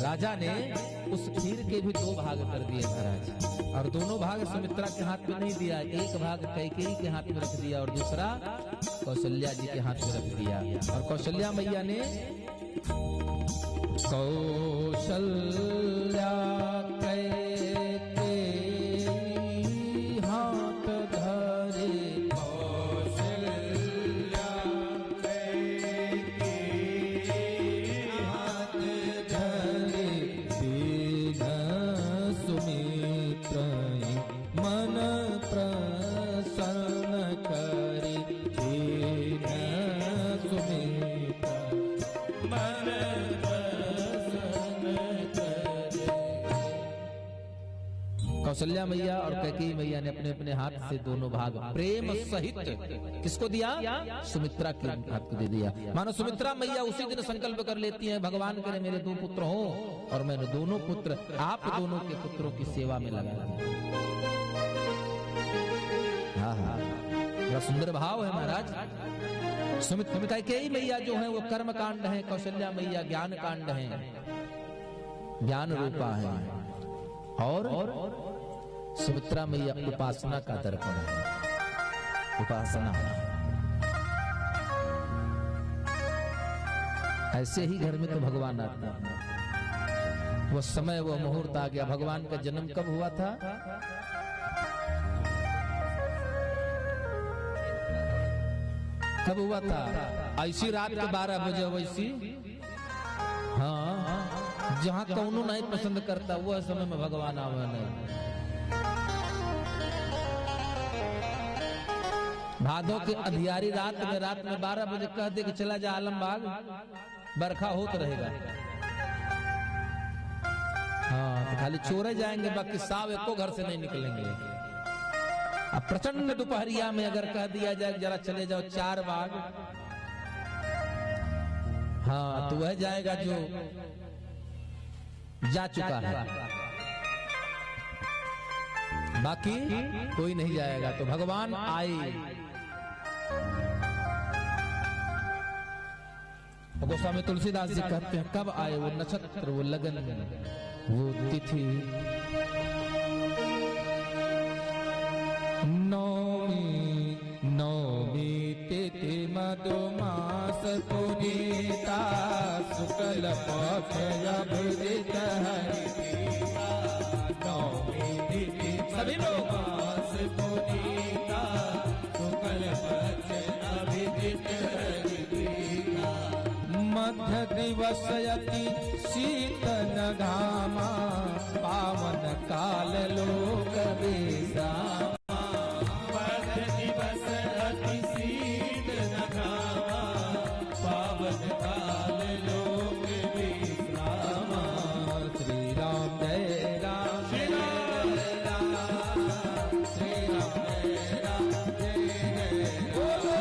राजा ने उस खीर के भी 2 भाग कर दिए महाराज। और दोनों भाग सुमित्रा के हाथ में नहीं दिया, 1 भाग कैकेयी के हाथ में रख दिया और दूसरा कौशल्या जी के हाथ में रख दिया। और कौशल्या मैया ने कौशल्या कैकेयी हाथ धरे, कौशल्या कैकेयी हाथ धरे, दीन सुमित्र मन प्रसन्न करे, दीन सुमित्र मन प्रसन्न करे। कौशल्या मैया और कैकेयी मैया ने अपने अपने हाथ से दोनों भाग प्रेम सहित किसको दिया? सुमित्रा के हाथ को दे दिया। मानो सुमित्रा मैया उसी दिन संकल्प कर लेती हैं, भगवान करे मेरे 2 पुत्र हो और मैंने दोनों पुत्र आप दोनों के पुत्रों की सेवा में लगा दिया। हाँ हाँ, बड़ा सुंदर भाव है महाराज। कैकेयी मैया जो है वो कर्म कांड है, कौशल्या मैया ज्ञान कांड है, ज्ञान रूपा है। और सुमित्रा मैया उपासना का दर्पण है, उपासना। ऐसे ही घर में तो भगवान आते हैं। वो समय, वो मुहूर्त आ गया। भगवान का जन्म कब हुआ था? कब हुआ था? ऐसी रात के 12 बजे वैसी, हाँ, जहाँ कौनो नहीं पसंद करता वह समय में भगवान आवे नहीं। भादों के अधियारी रात में 12 बजे कह दे कि चला जा आलमबाग, बरखा होत रहेगा। हाँ, तो खाली चोरे जाएंगे, बाकी साव एको घर से नहीं निकलेंगे। अब प्रचंड दोपहरिया में अगर कह दिया जाए जरा चले जाओ 4 बाग, हाँ, तो वह जाएगा जो जा चुका है, बाकी कोई नहीं जाएगा। तो भगवान आए गोस्वामी तुलसीदास जी कहते हैं कब आए वो नक्षत्र, वो लगन, वो तिथि। नौमी तिथि मधुमास पुनीता शुक्ल पक्ष अभिजित हरिप्रिया। नौमी तिथि सभी लोग पुनीता शुक्ल पक्ष अभिजित हरिप्रिया। मध्य दिवस अति शीतल घामा पावन काल लोक विश्रामा। मध्य दिवस अति शीतल घामा पावन काल लोक विश्रामा। श्री राम जय राम श्री राम जय राम श्री राम जय राम जय जय बोलो।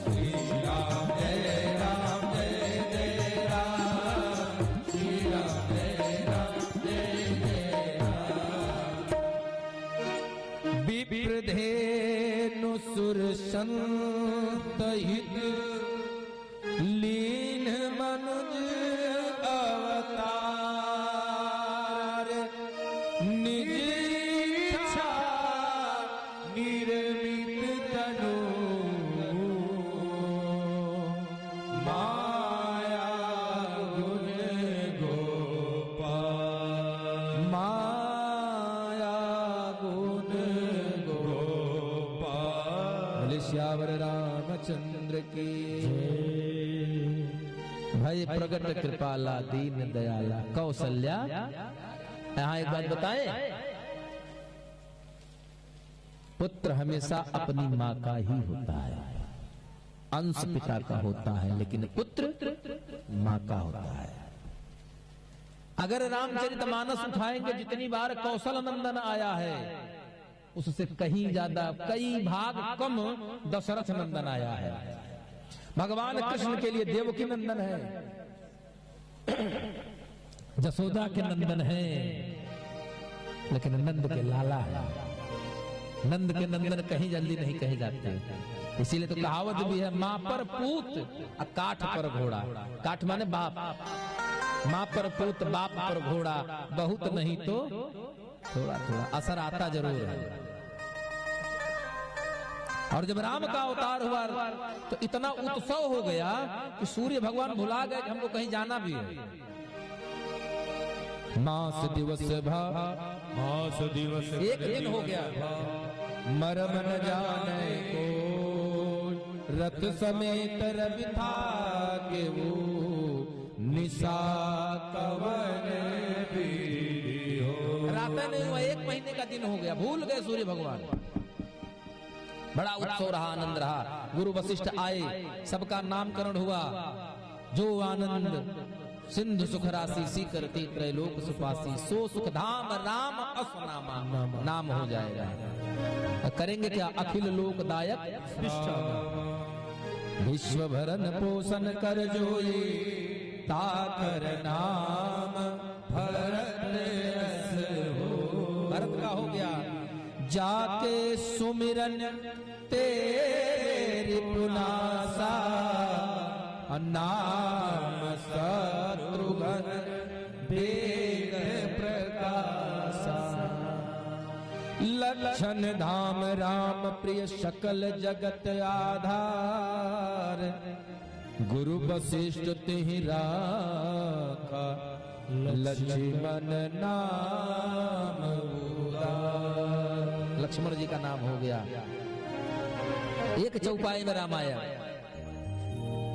श्री राम जय राम जय जय राम श्री राम जय राम जय जय राम। विप्रधेनु सुर संत हित लीन मनुज अवतार। निज इच्छा निर्मित तनु माया गुण गोपाल। माया गुण गोपाल। श्यावर रामचंद्र की भय प्रगट कृपाला दीन दयाला कौशल्या। यहाँ एक बात बताएं, पुत्र हमेशा अपनी माँ का ही होता है, अंश पिता का होता है, लेकिन पुत्र माँ का होता है। अगर रामचरितमानस उठाएंगे जितनी बार कौशल नंदन आया है उससे कहीं ज्यादा, कई भाग कम दशरथ नंदन आया है। भगवान कृष्ण के लिए देवकी नंदन है, जसोदा के नंदन है, लेकिन नंद के लाला है। नंद के नंदन कहीं जल्दी नहीं कहे जाते, इसीलिए तो कहावत भी है, माँ पर पूत और काठ पर घोड़ा। काठ माने बाप, माँ पर पूत बाप पर घोड़ा, बहुत नहीं तो थोड़ा थोड़ा असर आता जरूर है। और जब राम का अवतार हुआ तो इतना उत्सव हो गया कि सूर्य भगवान भुला गए कि हमको कहीं जाना भी है। मास दिवस मास दिवस एक दिन हो गया, मरम न जाने को रथ समेत रवि था के वो निशा कवन भी हो। रात नहीं हुआ, एक महीने का दिन हो गया, भूल गए सूर्य भगवान। बड़ा उत्सव रहा, आनंद रहा। गुरु वशिष्ठ आए, सबका नामकरण हुआ। जो आनंद सिंधु सुख राशि सीकर त्रैलोक सुपासी, सो सुख धाम राम असनामा नाम हो जाएगा। करेंगे क्या? अखिल लोकदायक विश्व भरन पोषण कर जोई, ताकर नाम भरत रस हो। भरत का हो गया, जाके सुमिरन तेरी पुनासा, नाम शत्रुघ्न वेग प्रकाशा। लक्षण धाम राम प्रिय सकल जगत आधार, गुरु वशिष्ठ तिहि राखा, लक्ष्मण नाम उदार। लक्ष्मण जी का नाम हो गया। एक चौपाई में राम आया,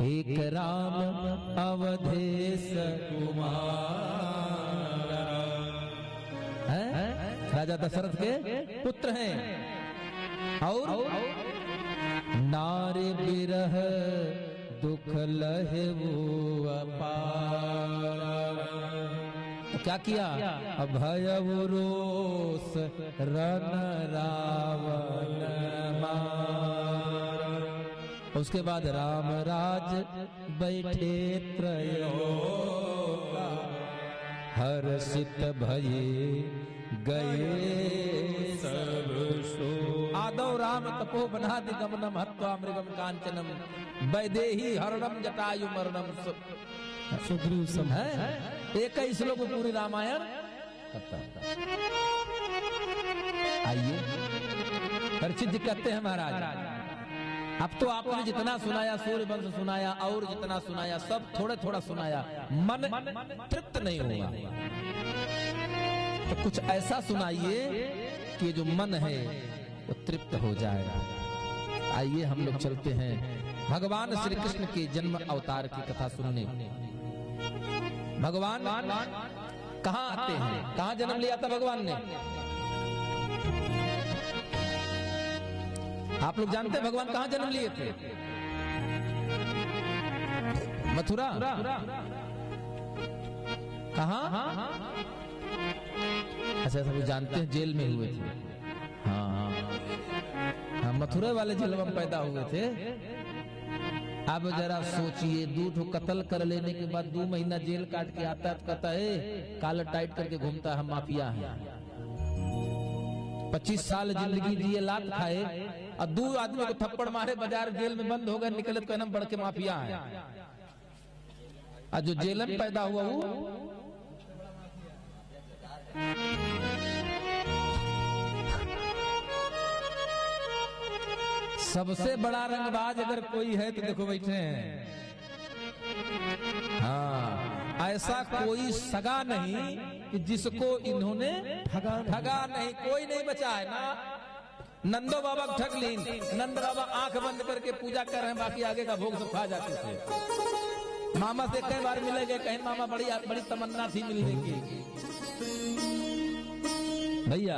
एक राम अवधेश कुमार, राजा दशरथ के पुत्र हैं। और नारी बिरह दुख लहे वो अपार। तो क्या किया? अभय रोष रन रावण मार। उसके बाद राम राज बैठे त्रयोलोका, हर्षित भये गए सब सो आदौ राम तपो बनादि गमनम हत्वा मृगम कांचनम वैदेही हरणम जटायु मरणम सुग्रीव सम है। एक ही श्लोक में पूरी रामायण खत्म। आइए परिचित जी कहते हैं महाराज, अब तो आपने जितना सुनाया सूर्य वंश सुनाया और जितना सुनाया सब थोड़ा थोड़ा सुनाया, मन तृप्त नहीं हुआ। तो कुछ ऐसा सुनाइए कि जो मन है वो तृप्त हो जाएगा। आइए हम लोग चलते हैं भगवान श्री कृष्ण के जन्म अवतार की कथा सुनने। भगवान कहाँ आते हैं, कहाँ जन्म लिया था भगवान ने? आप लोग जानते हैं भगवान कहाँ जन्म लिए थे? मथुरा? कहाँ? अच्छा सब जानते हैं जेल में हुए थे। हाँ, मथुरा वाले जेल में पैदा हुए थे। अब जरा सोचिए, दूध कत्ल कर लेने के बाद 2 महीना जेल काट के आता है तो कहता है कॉलर टाइट करके घूमता है हम माफिया हैं। 25 साल जिंदगी जिए, लात खाए और 2 आदमी को थप्पड़ मारे, बाजार जेल में बंद हो गए, निकले तो कहना बढ़ के माफिया है। और जो जेल में पैदा हुआ वो सबसे बड़ा रंगबाज अगर कोई है तो देखो बैठे हैं। हाँ, ऐसा कोई सगा नहीं कि जिसको इन्होंने ठगा नहीं, कोई नहीं बचा है ना। नंदो बाबा ठग ली, नंद बाबा आंख बंद करके पूजा कर रहे हैं, बाकी आगे का भोग सब खा जाते थे। मामा से कई बार मिले गए, कहीं मामा बड़ी तमन्ना थी मिलने की। भैया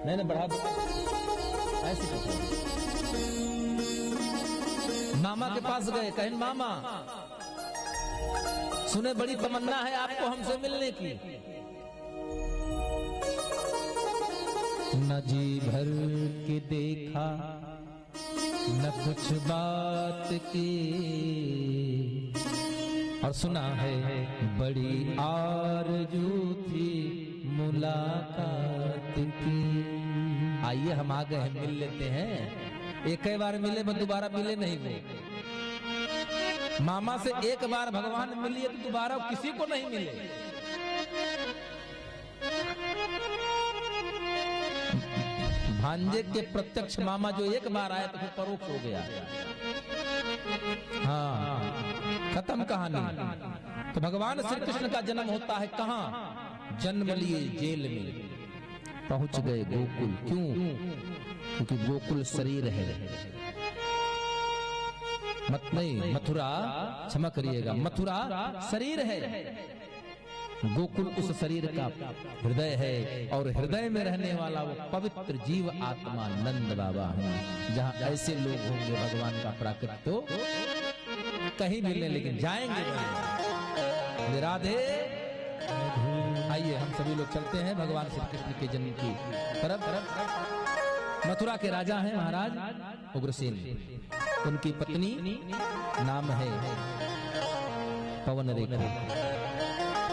नहीं बढ़ा दो ऐसे। मामा के पास गए, कहें मामा सुने बड़ी तमन्ना है आपको हमसे मिलने की। न जी भर के देखा न कुछ बात की, और सुना है बड़ी आरज़ू थी मुलाकात की। आइए हम आ गए हैं, मिल लेते हैं। एक ही बार मिले पर दोबारा मिले नहीं वो। मामा से एक बार भगवान मिलिए तो दोबारा किसी को नहीं मिले। भांजे के प्रत्यक्ष मामा जो एक बार आया तो फिर परोक्ष हो गया। हाँ, खत्म कहानी। तो भगवान श्री कृष्ण का जन्म होता है कहाँ? जन्म लिए जेल में, पहुंच गए गोकुल। क्यों? क्योंकि गोकुल शरीर है, मथुरा क्षमा करिएगा, मथुरा शरीर है, गोकुल उस शरीर का हृदय है, और हृदय में रहने वाला वो पवित्र जीव आत्मा नंद बाबा है। जहाँ ऐसे लोग होंगे भगवान का प्राकृत तो कहीं मिलने, लेकिन जाएंगे। राधे। आइए हम सभी लोग चलते हैं भगवान श्री कृष्ण के जन्म की तरफ। मथुरा के राजा हैं महाराज उग्रसेन, उनकी पत्नी नाम है पवन रेखा।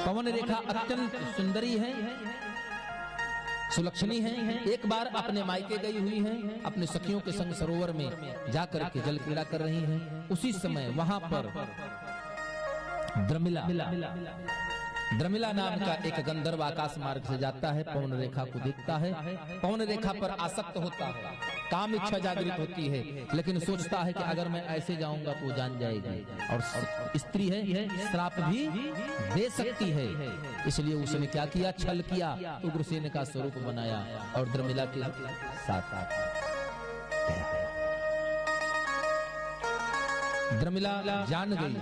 पवन रेखा अत्यंत सुंदरी है, सुलक्षणी है। एक बार अपने मायके गई हुई हैं, अपने सखियों के संग सरोवर में जाकर के जल क्रीड़ा कर रही हैं। उसी समय वहां पर द्रमिला नाम का एक गंधर्व आकाश मार्ग से जाता है, पवन रेखा को देखता है, पवन रेखा पर आसक्त होता है, काम इच्छा जागृत होती है, लेकिन सोचता है कि अगर मैं ऐसे जाऊंगा तो जान जाएगी, और स्त्री है, श्राप भी दे सकती है। इसलिए उसने क्या किया? छल किया, उग्रसेन का स्वरूप बनाया और द्रमिला के साथ द्रमिला जान गई।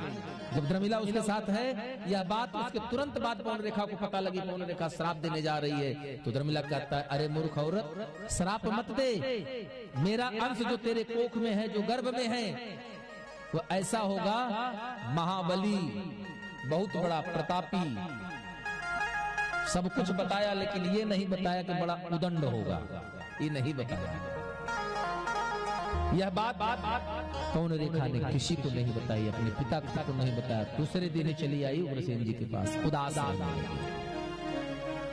जब द्रमिला उसके साथ है, यह बात उसके तुरंत बाद पवन रेखा को पता लगी, पवन रेखा श्राप देने जा रही है। तो द्रमिला कहता है, अरे मूर्ख औरत, श्राप मत दे। मेरा अंश जो तेरे कोख में है, जो गर्भ में है, वो ऐसा होगा महाबली, बहुत बड़ा प्रतापी। सब कुछ बताया, लेकिन ये नहीं बताया कि बड़ा उदंड होगा, ये नहीं बताया। यह बात पौन रेखा ने किसी को नहीं बताई, अपने पिता को नहीं बताया। दूसरे दिन चली आई उग्रसेन जी के पास उदास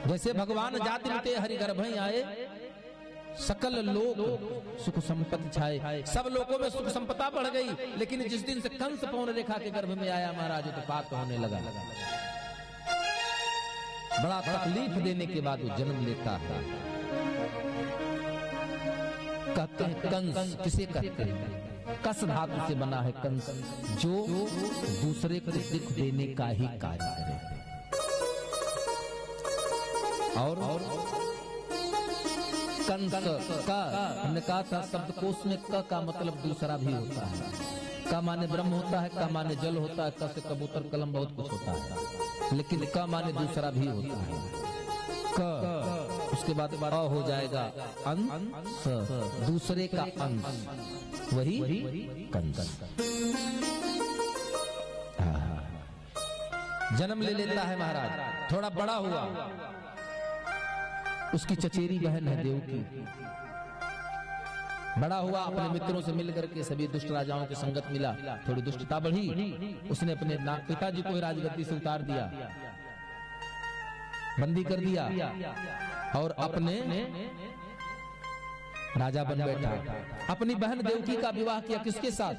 जैसे भगवान जाते हरिगर्भ आए, सकल लोक सुख संपत्ति छाए, सब लोगों में सुख संपदा बढ़ गई। लेकिन जिस दिन से कंस पौन रेखा के गर्भ में आया महाराज तो पाप होने लगा। बड़ा तकलीफ देने के बाद वो जन्म लेता है। कहते हैं कंस किसे कहते हैं? कस धातु से बना है कंस, जो दूसरे को दुख देने का ही कार्य करे। और कंस का हमने कहा था शब्दकोश में क का मतलब दूसरा भी होता है। का माने ब्रह्म होता है, का माने जल होता है, क से कबूतर कलम बहुत कुछ होता है, लेकिन का माने दूसरा भी होता है। क उसके बाद अ हो जाएगा अंश, दूसरे का अंश, वही कंस। जन्म ले लेता है महाराज। थोड़ा बड़ा हुआ, उसकी चचेरी बहन है देवकी। बड़ा हुआ, अपने मित्रों से मिलकर के सभी दुष्ट राजाओं की संगत मिला। थोड़ी दुष्टता बढ़ी, उसने अपने पिताजी को राजगद्दी से उतार दिया, बंदी कर दिया और अपने राजा बन बैठा। अपनी बहन देवकी का विवाह किया किसके साथ?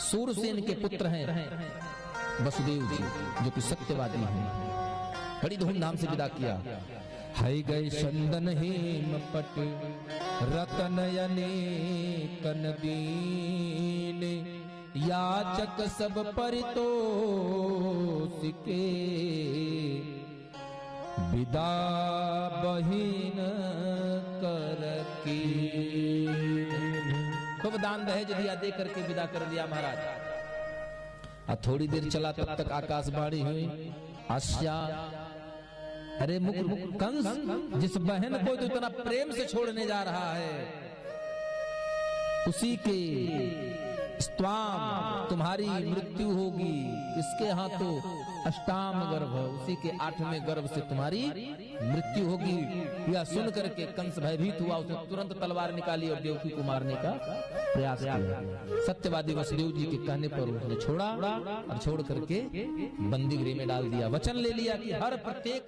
सूरसेन के पुत्र हैं वसुदेव जी, जो कि सत्यवादी हैं। बड़ी धूमधाम से विदा किया। है गए चंदन हेमपट रतनयने कनबीन, याचक सब परितोष के, विदा बहिन कर की। खूब दान दहेज दिया, दे करके विदा कर दिया महाराज। अब थोड़ी देर चला, तब तक आकाशवाणी हुई, आस्या अरे मुकुर कंस, जिस बहन को तो इतना प्रेम से छोड़ने जा रहा है, उसी के स्वाम तुम्हारी मृत्यु होगी। इसके हाथों अष्टाम गर्भ, उसी के 8वें गर्भ से तुम्हारी मृत्यु होगी। यह सुन करके कंस भयभीत हुआ, उसने तुरंत तलवार निकाली और देवकी को मारने का प्रयास किया। सत्यवादी वसुदेव जी के कहने पर उसने छोड़ा और छोड़ करके बंदी गृह में डाल दिया। वचन ले लिया कि हर प्रत्येक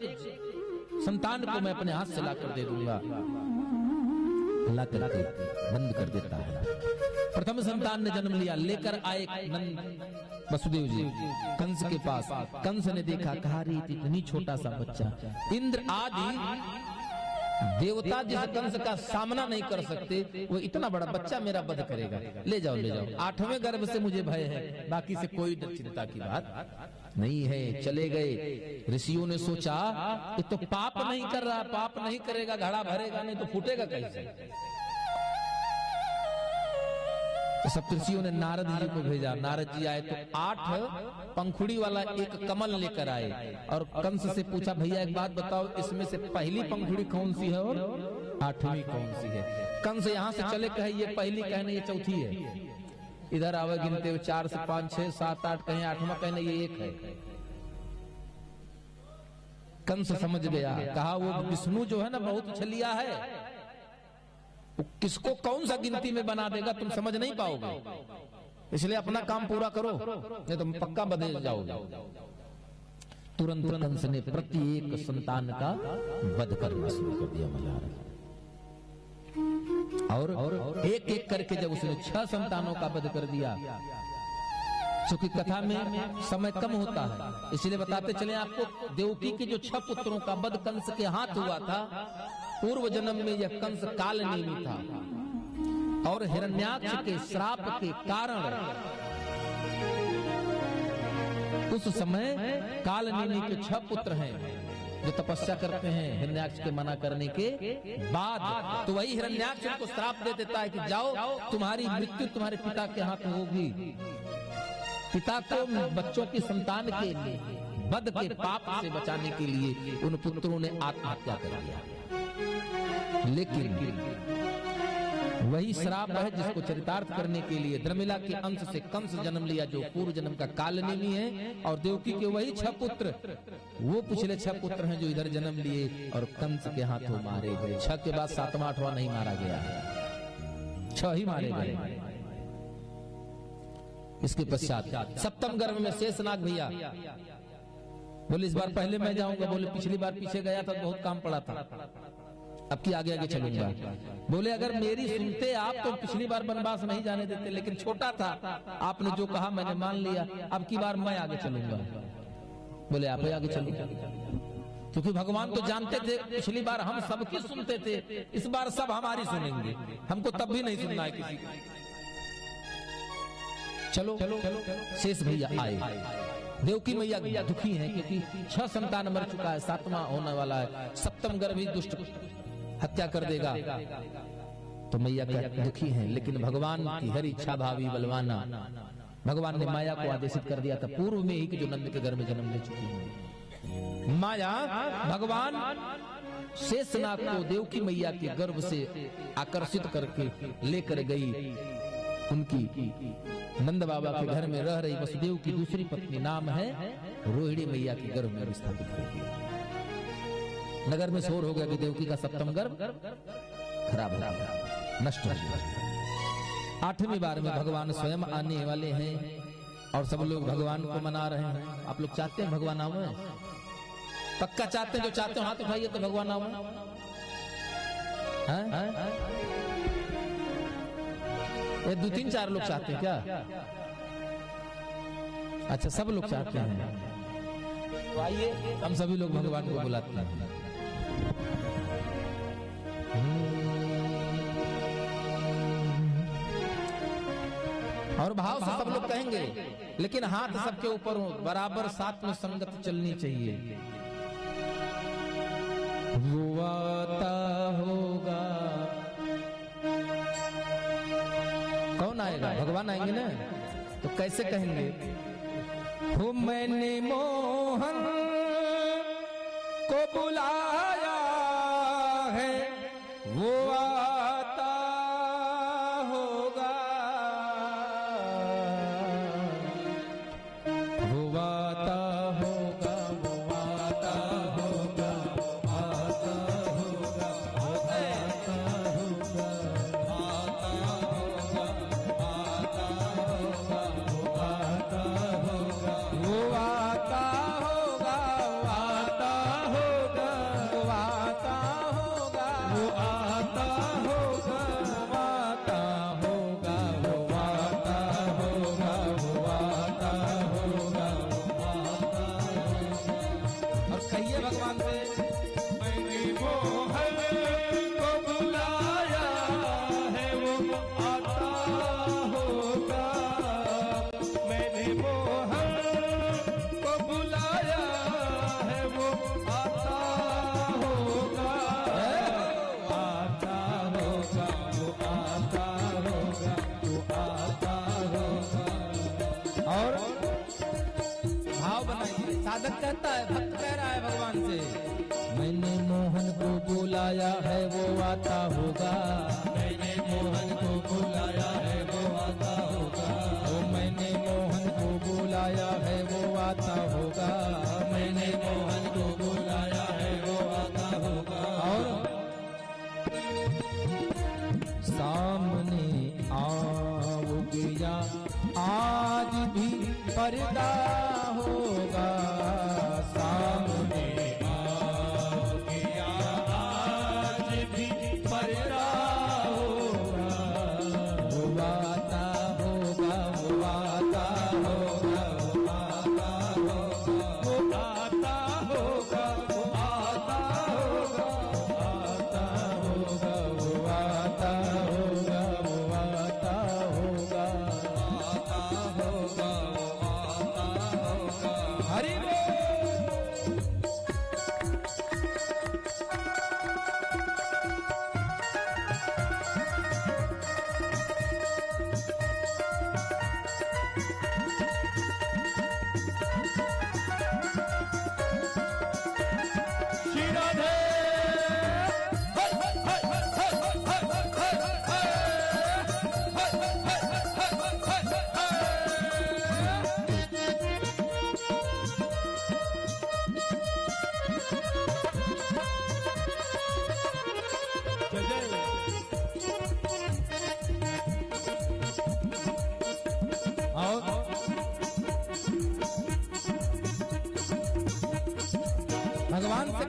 संतान को मैं अपने हाथ से लाकर दे दूंगा। ला करके बंद कर देता है। प्रथम संतान ने जन्म लिया, लेकर आए नंद वसुदेव जी कंस के पास। कंस ने देखा, कहा रे इतनी छोटा सा बच्चा, इंद्र आदि देवता जिस कंस का सामना नहीं कर सकते, वो इतना बड़ा बच्चा मेरा वध करेगा। ले जाओ ले जाओ, 8वें गर्भ से मुझे भय है, बाकी से कोई चिंता की बात नहीं है। चले गए। ऋषियों ने सोचा ये तो पाप नहीं कर रहा, पाप नहीं करेगा, घड़ा भरेगा नहीं तो फूटेगा कैसे। तो सप्तऋषियों ने नारद जी को भेजा। नारद जी आए तो 8 पंखुड़ी वाला एक कमल लेकर आए और कंस से पूछा, भैया एक बात बताओ, इसमें से पहली पंखुड़ी कौन सी है और 8वीं कौन सी है? कंस यहाँ से चले कहे ये पहली, कहने ये चौथी है। इधर आवे गिनते हुए 4 से 5 6 7 8, कहीं 8वां, कहने ये 1 है। कंस समझ गया, कहा वो विष्णु जो है ना बहुत छलिया है, किसको कौन सा गिनती में बना देगा तुम समझ नहीं पाओगे, इसलिए अपना काम पूरा करो नहीं तो पक्का बदल जाओगे। तुरंत कंस ने प्रत्येक संतान का वध करना शुरू कर दिया महाराज। और एक एक करके जब उसने 6 संतानों का वध कर दिया, क्योंकि कथा में समय कम होता है इसलिए बताते चले आपको। देवकी के जो 6 पुत्रों का वध कंस के हाथ हुआ था, पूर्व जन्म में यह कंस कालनेमी था और हिरण्याक्ष के श्राप के कारण उस समय कालनेमी के 6 पुत्र हैं जो तपस्या करते हैं हिरण्याक्ष के मना करने के बाद। तो वही हिरण्याक्ष उनको श्राप दे देता है कि जाओ तुम्हारी मृत्यु तुम्हारे पिता के हाथ होगी। पिता को बच्चों की संतान के वध के पाप से बचाने के लिए उन पुत्रों ने आत्महत्या कर दिया। लेकिन वही श्राप है जिसको चरितार्थ करने के लिए द्रमिला के अंश से कंस जन्म लिया, जो पूर्व जन्म का कालनेमी है। और देवकी के वही 6 पुत्र, वो पिछले 6 पुत्र हैं जो इधर जन्म लिए और कंस के हाथों मारे गए। 6 के बाद 7वां 8वां नहीं मारा गया, 6 ही मारे गए। इसके पश्चात सप्तम गर्भ में शेषनाग भैया बोले इस बार पहले मैं जाऊंगा। बोले पिछली बार पीछे गया था बहुत काम पड़ा था, अब की आगे आगे चलूंगा। बोले अगर मेरी सुनते आप तो पिछली बार वनवास नहीं जाने देते, लेकिन छोटा था, आपने जो कहा मैंने मान लिया, अब की बार मैं आगे चलूंगा। बोले आप ही आगे चलूंगा, क्योंकि भगवान तो जानते थे पिछली बार हम सबकी सुनते थे, इस बार सब हमारी सुनेंगे, हमको तब भी नहीं सुनना है किसी को। चलो शेष भैया आए। देवकी मैया दुखी हैं क्योंकि 6 संतान मर चुका है, 7वां होने वाला है, सप्तम गर्भ ही दुष्ट हत्या कर देगा। तो मैया दुखी हैं, लेकिन भगवान की हर इच्छा भावी बलवाना, भगवान ने माया को आदेशित कर दिया था पूर्व में ही कि जो नंद के घर में जन्म ले चुकी है। माया भगवान शेषनाग को देवकी मैया के गर्भ से आकर्षित करके लेकर गई, उनकी नंद बाबा के घर में रह रही वसुदेव की दूसरी पत्नी, नाम है रोहिणी मैया के गर्भ में विस्थापित कर दिया। नगर में शोर हो गया कि देवकी का सप्तम गर्भ खराब हो गया, नष्ट हो गया। 8वीं बार में भगवान स्वयं आने वाले हैं और सब लोग भगवान को मना रहे हैं। आप लोग चाहते हैं भगवान आवे? पक्का चाहते हैं? जो चाहते हो हाथ उठाइए तो भगवान आवे। ये 2-3-4 लोग चाहते हैं क्या? अच्छा सब लोग चाहते हैं, तो आइए हम सभी लोग भगवान को बुलाते हैं। और भाव से सब लोग कहेंगे, लेकिन हाथ सबके ऊपर हो, बराबर साथ में संगत चलनी चाहिए। वो आता होगा, कौन आएगा? भगवान आएंगे ना, तो कैसे कहेंगे? हो मैंने मोहन को बुलाया है, वो आता होगा, वो आता होगा, वो आता होगा, आता होगा, आता होगा, साधक कहता है, भक्त कह रहा है भगवान से, मैंने मोहन को बुलाया है वो आता होगा, मैंने मोहन को बुलाया है वो आता होगा, ओ मैंने मोहन को बुलाया है वो आता होगा, मैंने मोहन को बुलाया है वो आता होगा। और सामने आओ गया आज भी पर्दा होगा, सामने आओ गया आज भी पर्दा होगा, वो आता होगा, वो आता होगा, वो आता होगा, वो आता होगा, वो आता होगा, आता होगा, वो आता होगा, वो आता होगा, आता होगा, वो आता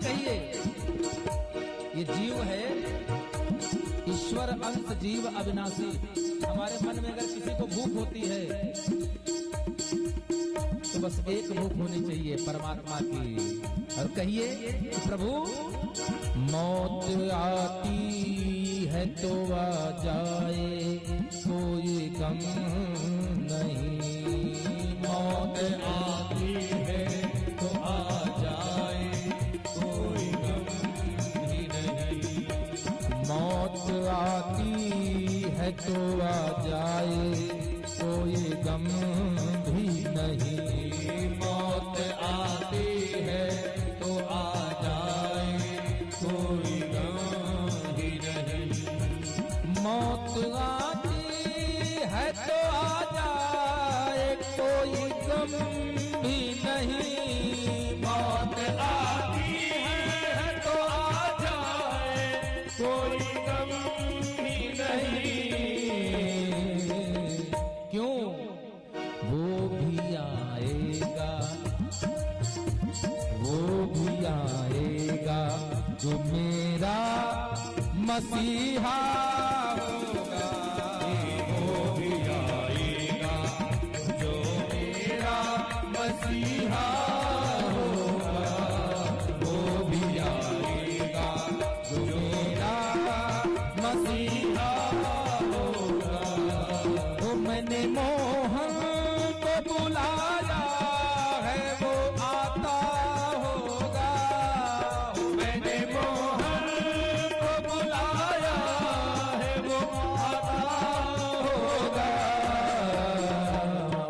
कहिए, ये जीव है, ईश्वर अंत जीव अविनाशी। हमारे मन में अगर किसी को भूख होती है तो बस एक भूख होनी चाहिए, परमात्मा की। और कहिए कि प्रभु मौत आती है तो आ जाए, कोई गम नहीं। मौत आती है तो आ जाए, कोई गम भी नहीं। मौत आती है तो आ जाए, कोई गम भी नहीं। मौत आती है तो आ जाए, कोई गम भी नहीं। मौत आती है तो आ जाए, कोई गम भी नहीं। मौत आती है तो आ जाए, कोई गम भी नहीं। क्यों? वो भी आएगा, वो भी आएगा जो मेरा मसीहा होगा। वो भी आएगा जो मेरा मसीहा होगा। वो भी आएगा जो मेरा मसीहा होगा। तो मैंने मोहन को बुलाया है, वो आता होगा। मैंने मोहन को बुलाया है, वो आता होगा।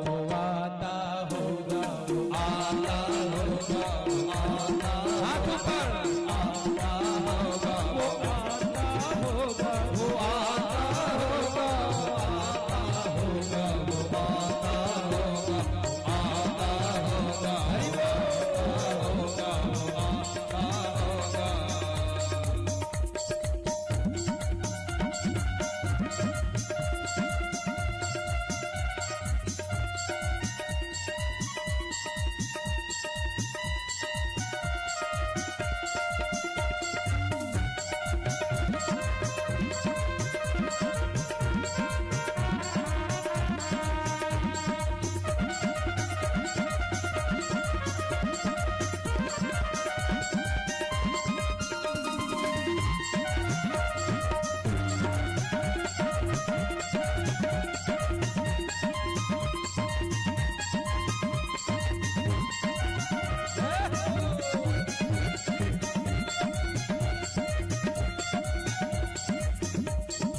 वो आता होगा, वो आता होगा, आता हाथ ऊपर, आता होगा, वो आता होगा, वो आता होगा। आता होगा, वो आता होगा, आता होगा, हरि बोल। होगा, वो आता होगा।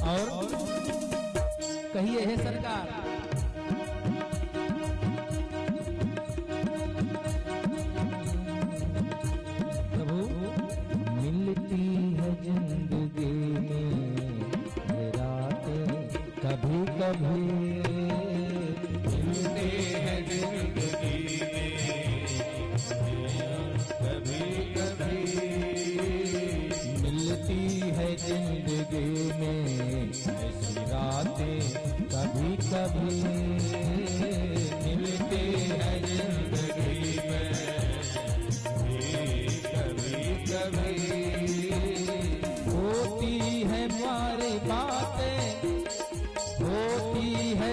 और कहिए हे सरकार, प्रभु मिलती है जिंदगी में ये रातें कभी कभी, मिलते हैं जिंदगी में कभी कभी। मिलती है जिंदगी में ऐसी रातें कभी कभी। मिलते हैं जिंदगी में कभी कभी। होती है हमारी बातें, होती है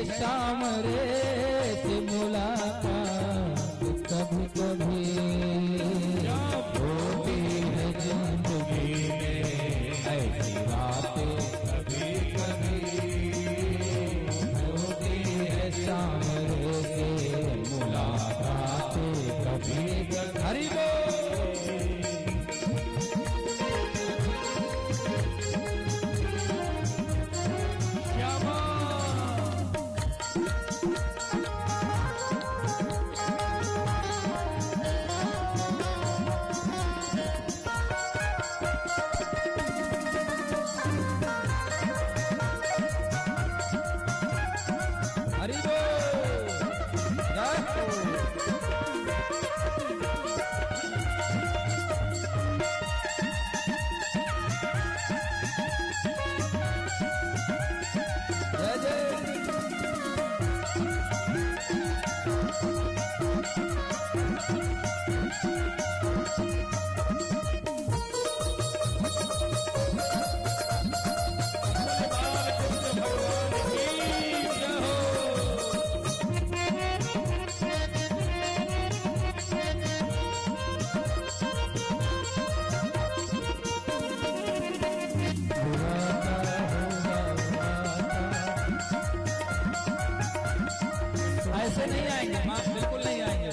ऐसे नहीं आएंगे, मां बिल्कुल नहीं आएंगे,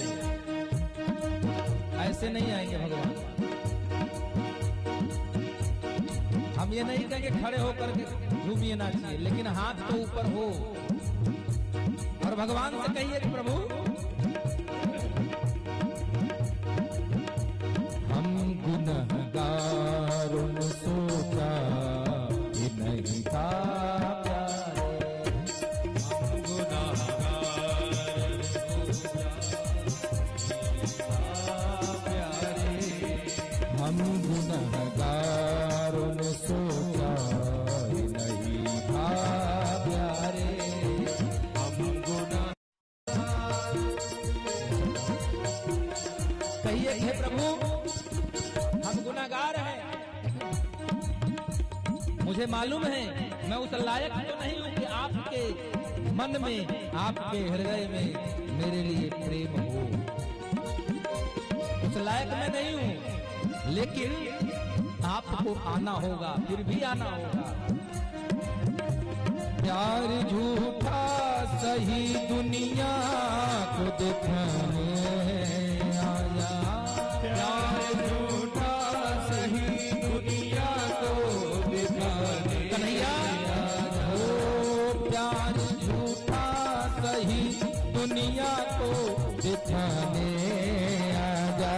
ऐसे नहीं आएंगे भगवान। हम ये नहीं कहेंगे खड़े होकर के घूमिए नाचिए, लेकिन हाथ तो ऊपर हो और भगवान से कहिए कि प्रभु हम गुनहगारों ने सोचा कि नहीं था हम गुनहगारों ने सोचा ही नहीं था प्यारे, हम गुनाह कहिए हे प्रभु हम गुनाहगार हैं, मुझे मालूम है मैं उस लायक तो नहीं हूं कि आपके मन में आपके हृदय में मेरे लिए प्रेम हो, उस लायक मैं नहीं हूं, लेकिन आपको आना होगा, फिर भी आना होगा। प्यार झूठा सही दुनिया को दिखाने आया, प्यार झूठा सही दुनिया को दिखाने कन्हैया हो, प्यार झूठा सही दुनिया को दिखाने आया,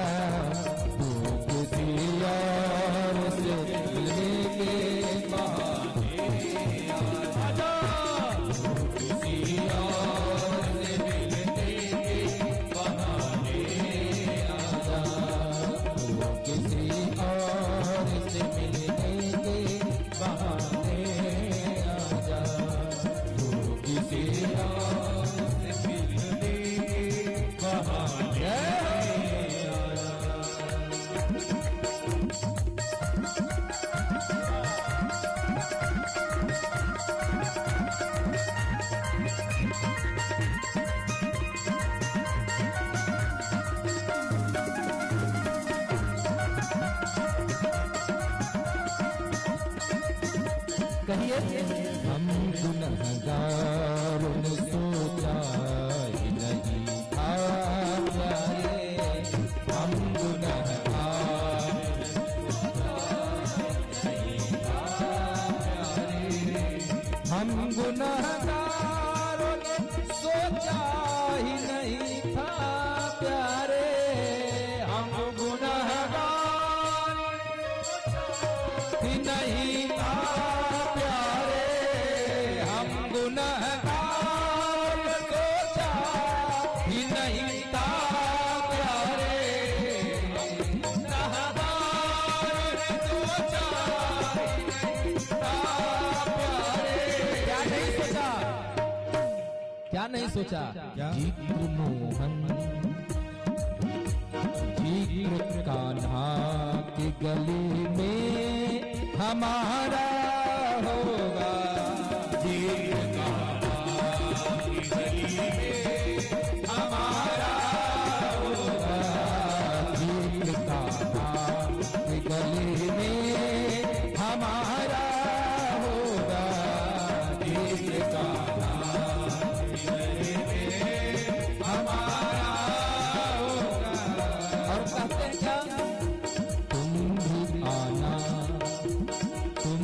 तू किसी और से मिलने के बहाने आजा, किसी और से मिलने के बहाने आजा, तू किसी और से मिलने के बहाने आजा, तू किसी और से मिलने के बहाने आजा। कहिए हम गुनहगारों ने सोचा ही नहीं था प्यारे, हम गुनहगार हम गुनहगारों ने सोचा ही नहीं था प्यारे, हम गुनहगार ही नहीं था प्यारे, हम गुनहगार सोचा ही नहीं था प्यारे, गुनहगार सोचा ही नहीं था प्यारे। क्या नहीं सोचा, क्या नहीं सोचा? जिक्र मोहन जिक्र कान्हा की गली में हमारा होगा, जिक्र कान्हा की गली में हमारा होगा, जिक्र कान्हा की गली में हमारा होगा, जिक्र कान्हा की गली में हमारा होगा। और कहते हैं क्या, तुम भी आना तुम